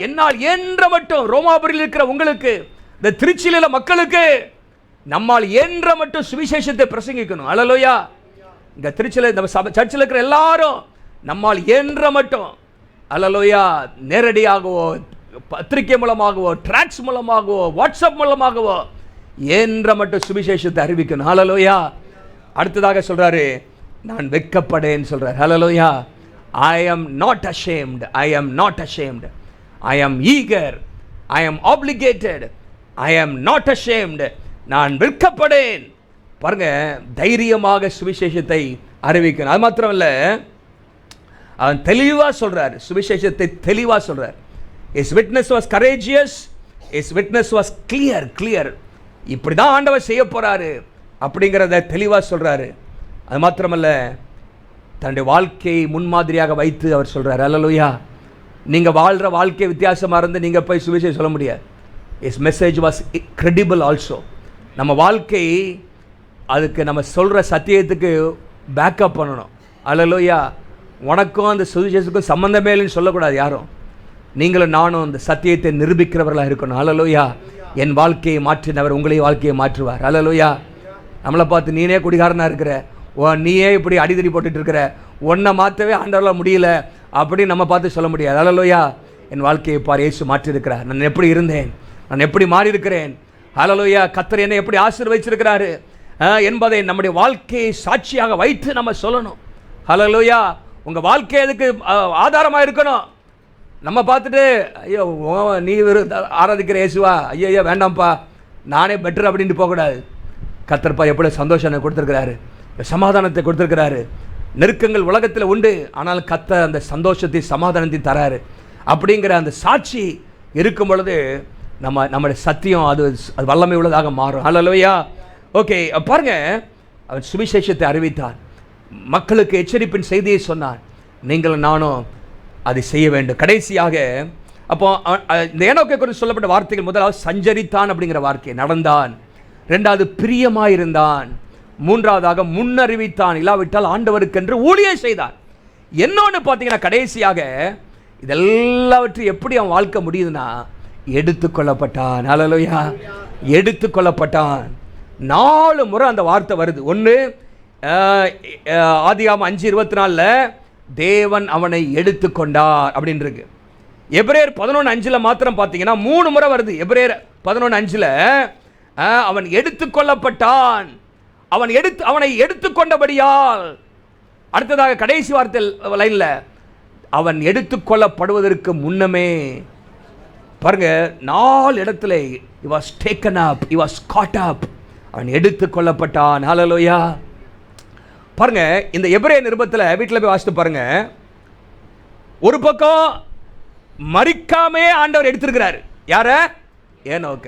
என்னால் என்ற மட்டும். ரோமாபுரியில் இருக்கிற உங்களுக்கு, இந்த திருச்சியில் உள்ள மக்களுக்கு நம்மால் என்ற மட்டும் சுவிசேஷத்தை பிரசங்கிக்கணும். அல்லேலூயா. இந்த திருச்சியில் இந்த சர்ச்சில் இருக்கிற எல்லாரும் நம்மால் என்ற மட்டும், அல்லேலூயா, நேரடியாகவோ பத்திரிகை மூலமாகவோ டிராக்ஸ் மூலமாகவோ வாட்ஸ்அப் மூலமாகவோ என்ற மட்டும் சுவிசேஷத்தை அறிவிக்கணும். அல்லேலூயா. அடுத்ததாக சொல்றாரு, நான் வெட்கப்படேன்னு சொல்றாரு. அல்லேலூயா. I am not ashamed, I am not ashamed, I am eager, I am obligated, I am not ashamed. நான் வெட்கப்படேன். பாருங்க, தைரியமாக சுவிசேஷத்தை அறிவிக்கணும். அது மாத்திரம் இல்லை, அவன் தெளிவாக சொல்றார், சுவிசேஷத்தை தெளிவாக சொல்றார். His witness was courageous, his witness was clear. இப்படி தான் ஆண்டவர் செய்ய போறாரு அப்படிங்கிறத தெளிவாக சொல்றாரு. அது மாத்திரமல்ல, தன்னுடைய வாழ்க்கையை முன்மாதிரியாக வைத்து அவர் சொல்றார். அல்லேலூயா. நீங்கள் வாழ்கிற வாழ்க்கை வித்தியாசமாக இருந்து நீங்கள் போய் சுவிசேஷம் சொல்ல முடியாது. His message was credible also. நம்ம வாழ்க்கை அதுக்கு நம்ம சொல்கிற சத்தியத்துக்கு பேக்கப் பண்ணணும். அல்லேலூயா. உனக்கும் அந்த சுவிசேஷத்துக்கும் சம்பந்தமே இல்லைன்னு சொல்லக்கூடாது யாரும். நீங்களும் நானும் அந்த சத்தியத்தை நிரூபிக்கிறவர்களாக இருக்கணும். அல்லேலூயா. என் வாழ்க்கையை மாற்றினவர் உங்களையும் வாழ்க்கையை மாற்றுவார். அல்லேலூயா. நம்மளை பார்த்து நீனே குடிகாரனாக இருக்கிற, நீயே இப்படி அடிதடி போட்டுட்டு இருக்கிற, உன்னை மாற்றவே ஆண்டவரால் முடியல அப்படின்னு நம்ம பார்த்து சொல்ல முடியாது. அல்லேலூயா. என் வாழ்க்கையை பார், இயேசு மாற்றிருக்கிறார். நான் எப்படி இருந்தேன், நான் எப்படி மாறி இருக்கிறேன். அல்லேலூயா. கர்த்தர் என்னை எப்படி ஆசீர்வதிச்சிருக்கிறாரு என்பதை நம்முடைய வாழ்க்கையை சாட்சியாக வைத்து நம்ம சொல்லணும். அல்லேலூயா. உங்கள் வாழ்க்கை அதுக்கு ஆதாரமாக இருக்கணும். நம்ம பார்த்துட்டு ஐயோ நீ ஆராதிக்கிற இயேசுவா, ஐயோ வேண்டாம்ப்பா நானே பெட்டர் அப்படின்ட்டு போகக்கூடாது. கர்த்தர்ப்பா எப்படி சந்தோஷம் கொடுத்துருக்கிறாரு, சமாதானத்தை கொடுத்துருக்கிறாரு. நெருக்கங்கள் உலகத்தில் உண்டு, ஆனால் கர்த்தர் அந்த சந்தோஷத்தை சமாதானத்தை தராரு அப்படிங்கிற அந்த சாட்சி இருக்கும் பொழுது நம்முடைய சத்தியம் அது வல்லமை உள்ளதாக மாறும். அல்லேலூயா. ஓகே, பாருங்க, அவன் சுவிசேஷத்தை அறிவித்தான், மக்களுக்கு எச்சரிப்பின் செய்தியை சொன்னான். நீங்களும் நானும் அதை செய்ய வேண்டும். கடைசியாக அப்போ இந்த ஏனோக்கை குறித்து சொல்லப்பட்ட வார்த்தைகள், முதலாவது சஞ்சரித்தான் அப்படிங்கிற வார்த்தை, நடந்தான். ரெண்டாவது பிரியமாயிருந்தான். மூன்றாவதாக முன்னறிவித்தான், இல்லாவிட்டால் ஆண்டவருக்கென்று ஊழியம் செய்தான். என்னொன்று பார்த்தீங்கன்னா, கடைசியாக இதெல்லாவற்றையும் எப்படி அவன் வாழ்க்கை முடியுதுன்னா, எடுத்துக்கொள்ளப்பட்டான். அல்லேலூயா. எடுத்துக்கொள்ளப்பட்டான். 4 முறை அந்த வார்த்தை வருது. ஒன்று ஆதியாகமம் 5:24 தேவன் அவனை எடுத்துக்கொண்டார் அப்படின்னு இருக்கு. எபிரேயர் 11:5 மாத்திரம் பார்த்தீங்கன்னா 3 முறை வருது. எபிரேயர் 11:5 அவன் எடுத்துக்கொள்ளப்பட்டான், அவனை எடுத்துக்கொண்டபடியால். அடுத்ததாக கடைசி வார்த்தை லைன்ல, அவன் எடுத்துக்கொள்ளப்படுவதற்கு முன்னமே பாருங்க 4 இடத்துல he was taken up, he was caught up, அவன் எடுத்துக்கொள்ளப்பட்டான். ஹல்லேலூயா. பாருங்க, இந்த எபிரேய நிருபத்தில் வீட்டில் போய் வாசித்து பாருங்க. ஒரு பக்கம் மரிக்காமே ஆண்டவர் எடுத்திருக்கிறார். யார? ஏனோக்க.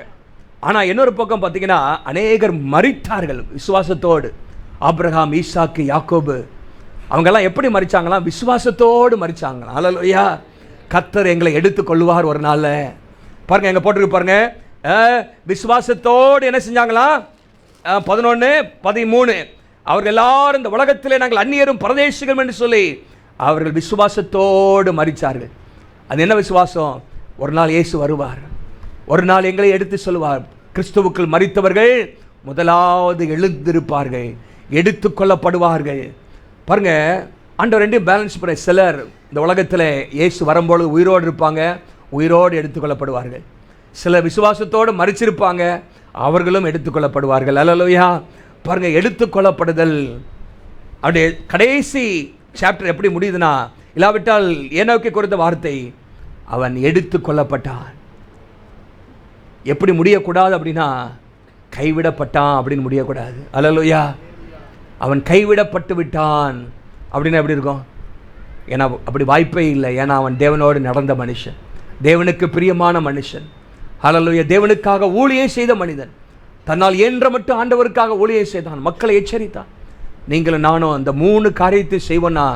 ஆனா இன்னொரு பக்கம் பார்த்தீங்கன்னா அநேகர் மரித்தார்கள் விசுவாசத்தோடு. ஆபிரகாம், ஈசாக்கு, யாக்கோபு அவங்கெல்லாம் எப்படி மரிச்சாங்களாம்? விசுவாசத்தோடு மரிச்சாங்களாம். அல்லேலூயா. கர்த்தர் எங்களை எடுத்துக்கொள்வார் ஒரு நாள்ல. பாருங்க, எங்க போட்டிருக்கு பாருங்க, விசுவாசத்தோடு என்ன செஞ்சாங்களாம்? 11:13 அவர்கள் எல்லாரும் இந்த உலகத்திலே நாங்கள் அந்நியரும் பரதேசிகளும் என்று சொல்லி அவர்கள் விசுவாசத்தோடு மரிச்சார்கள். அது என்ன விசுவாசம்? ஒரு நாள் இயேசு வருவார், ஒரு நாள் எங்களை எடுத்து சொல்லுவார். கிறிஸ்துவுக்குள் மரித்தவர்கள் முதலாவது எழுந்திருப்பார்கள், எடுத்துக்கொள்ளப்படுவார்கள். பாருங்க, ஆண்டவர் ரெண்டையும் பேலன்ஸ் பண்ண. சிலர் இந்த உலகத்தில் இயேசு வரும்பொழுது உயிரோடு இருப்பாங்க, உயிரோடு எடுத்துக்கொள்ளப்படுவார்கள். சிலர் விசுவாசத்தோடு மரிச்சிருப்பாங்க, அவர்களும் எடுத்துக்கொள்ளப்படுவார்கள். அல்லேலூயா. பாருங்க, எடுத்துக்கொள்ளப்படுதல். அப்படியே கடைசி சாப்டர் எப்படி முடியுதுன்னா, இல்லாவிட்டால் ஏனோக்கை குறித்த வார்த்தை, அவன் எடுத்துக்கொள்ளப்பட்டான். எப்படி முடியக்கூடாது அப்படின்னா, கைவிடப்பட்டான் அப்படின்னு முடியக்கூடாது. அல்லேலூயா. அவன் கைவிடப்பட்டு விட்டான் அப்படின்னா எப்படி இருக்கும்? ஏன்னா அப்படி வாய்ப்பே இல்லை. ஏன்னா அவன் தேவனோடு நடந்த மனுஷன், தேவனுக்கு பிரியமான மனுஷன். அல்லேலூயா. தேவனுக்காக ஊழியம் செய்த மனிதன், தன்னால் இயன்ற மட்டும் ஆண்டவருக்காக ஊழியம் செய்தான், மக்களை எச்சரித்தான். நீங்களும் நானும் அந்த 3 காரியத்தை செய்வோன்னா,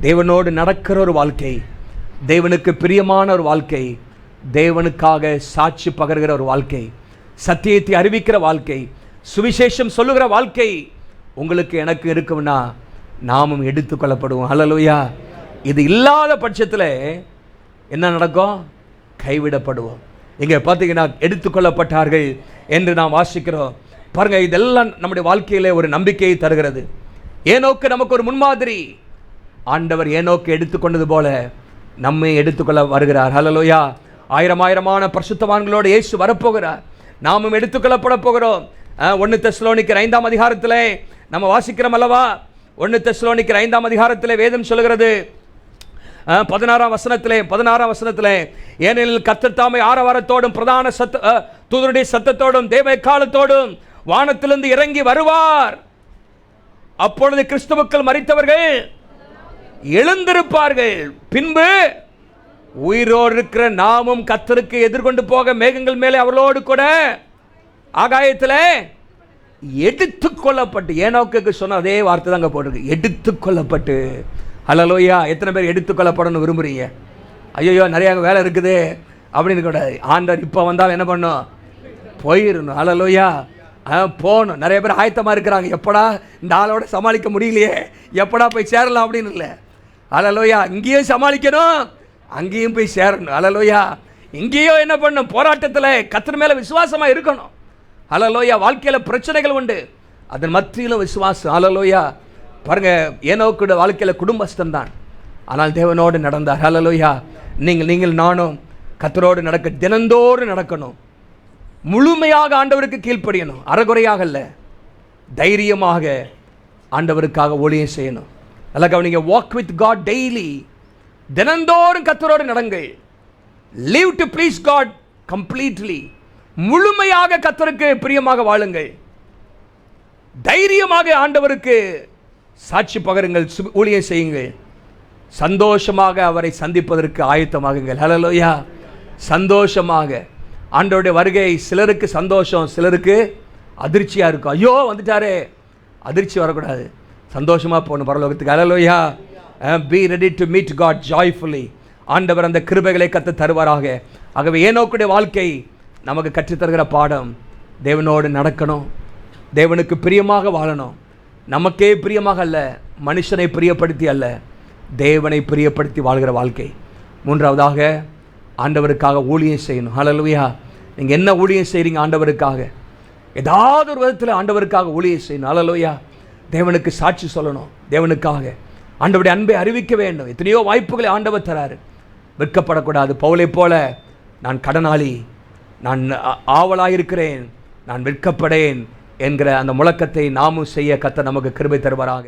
தேவனோடு நடக்கிற ஒரு வாழ்க்கை, தேவனுக்கு பிரியமான ஒரு வாழ்க்கை, தேவனுக்காக சாட்சி பகர்கிற ஒரு வாழ்க்கை, சத்தியத்தை அறிவிக்கிற வாழ்க்கை, சுவிசேஷம் சொல்லுகிற வாழ்க்கை உங்களுக்கு எனக்கு இருக்கும்னா நாமும் எடுத்துக்கொள்ளப்படுவோம். அல்லேலூயா. இது இல்லாத பட்சத்தில் என்ன நடக்கும்? கைவிடப்படுவோம். இங்கே பார்த்தீங்கன்னா எடுத்துக்கொள்ளப்பட்டார்கள் என்று நாம் வாசிக்கிறோம். பாருங்க, இதெல்லாம் நம்முடைய வாழ்க்கையிலே ஒரு நம்பிக்கையை தருகிறது. ஏனோக்கு நமக்கு ஒரு முன்மாதிரி. ஆண்டவர் ஏனோக்கு எடுத்துக்கொண்டது போல நம்மை எடுத்துக்கொள்ள வருகிறார். அல்லேலூயா. ஆயிரமான பரிசுத்தவான்களோடு இயேசு வரப்போகிறார். நாமும் எடுத்துக்கொள்ளப்பட போகிறோம். 1 தெசலோனிக்கர் 5ஆம் அதிகாரத்தில் நம்ம வாசிக்கிறோம் அல்லவா? 1 தெசலோனிக்கர் 5ஆம் அதிகாரத்தில் வேதம் சொல்லுகிறது 16ஆம் வசனத்திலே, ஏனெனில் கர்த்தர் தாமே ஆரவாரத்தோடும் பிரதான தூதருடைய சத்தத்தோடும் தேவ எக்காளத்தோடும் வானத்திலிருந்து இறங்கி வருவார். அப்பொழுது கிறிஸ்துவுக்குள் மரித்தவர்கள் எழுந்திருப்பார்கள். பின்பு உயிரோடு இருக்கிற நாமும் கர்த்தருக்கு எதிர்கொண்டு போக மேகங்கள் மேலே அவர்களோடு கூட ஆகாயத்தில் எடுத்துக்கொள்ளப்பட்டு, ஏனோக்கு சொன்ன அதே வார்த்தை தாங்க போட்டிருக்கு, எடுத்துக்கொள்ளப்பட்டு. அல்லேலூயா. எத்தனை பேர் எடுத்துக்கொள்ளப்படணும்னு விரும்புறீங்க? ஐயோ நிறைய வேலை இருக்குது அப்படின்னு கூட. ஆண்டவர் இப்போ வந்தால் என்ன பண்ணும்? போயிடணும். அல்லேலூயா. போகணும். நிறைய பேர் ஆயத்தமாக இருக்கிறாங்க, எப்படா இந்த ஆளோட சமாளிக்க முடியலையே, எப்படா போய் சேரலாம் அப்படின்னு இல்லை. அல்லேலூயா. இங்கேயும் சமாளிக்கணும், அங்கேயும் போய் சேரணும். அல்லேலூயா. இங்கேயும் என்ன பண்ணணும்? போராட்டத்தில் கர்த்தர் மேலே விசுவாசமாக இருக்கணும். அல்லேலூயா. வாழ்க்கையில் பிரச்சனைகள் உண்டு, அதன் மத்தியில் விசுவாசம். அல்லேலூயா. பாருங்க, ஏனோக்குடைய வாழ்க்கையில் குடும்பஸ்தன் தான், ஆனால் தேவனோடு நடந்தார். அல்லேலூயா. நீங்கள் நானும் கர்த்தரோடு நடக்க, தினந்தோறும் நடக்கணும். முழுமையாக ஆண்டவருக்கு கீழ்ப்படியணும், அறகுறையாக அல்ல, தைரியமாக ஆண்டவருக்காக ஊழியம் செய்யணும். நல்லா கவனிங்க. Walk with God daily. தினந்தோறும் கர்த்தரோடு நடங்கள். Live to please God completely. முழுமையாக கர்த்தருக்கு பிரியமாக வாழுங்கள். தைரியமாக ஆண்டவருக்கு சாட்சி பகருங்கள், ஊழியம் செய்யுங்கள். சந்தோஷமாக அவரை சந்திப்பதற்கு ஆயத்தமாகுங்கள். ஹல்லேலூயா. சந்தோஷமாக. ஆண்டவருடைய வருகை சிலருக்கு சந்தோஷம், சிலருக்கு அதிர்ச்சியாக இருக்கும். ஐயோ வந்துட்டாரே, அதிர்ச்சி வரக்கூடாது, சந்தோஷமாக போகணும் பரலோகத்துக்கு. ஹல்லேலூயா. Be ready to meet God joyfully. ஆண்டவர் அந்த கிருபைகளை கற்றுத் தருவாராக. ஆகவே ஏனோக்குடைய வாழ்க்கை நமக்கு கற்றுத்தருகிற பாடம், தேவனோடு நடக்கணும், தேவனுக்கு பிரியமாக வாழணும். நமக்கே பிரியமாக அல்ல, மனுஷனை பிரியப்படுத்தி அல்ல, தேவனை பிரியப்படுத்தி வாழ்கிற வாழ்க்கை. 3வதாக ஆண்டவருக்காக ஊழியம் செய்யணும். ஹல்லேலூயா. நீங்கள் என்ன ஊழியம் செய்கிறீங்க? ஆண்டவருக்காக ஏதாவது ஒரு விதத்தில் ஆண்டவருக்காக ஊழியம் செய்யணும். ஹல்லேலூயா. தேவனுக்கு சாட்சி சொல்லணும், தேவனுக்காக ஆண்டவருடைய அன்பை அறிவிக்க வேண்டும். எத்தனையோ வாய்ப்புகளை ஆண்டவர் தராரு, வெட்கப்படக்கூடாது. பவுலை போல நான் கடனாளி, நான் ஆவலாயிருக்கிறேன், நான் வெட்கப்படேன் என்கிற அந்த முழக்கத்தை நாமும் செய்ய கர்த்தர் நமக்கு கிருபை தருவாராக.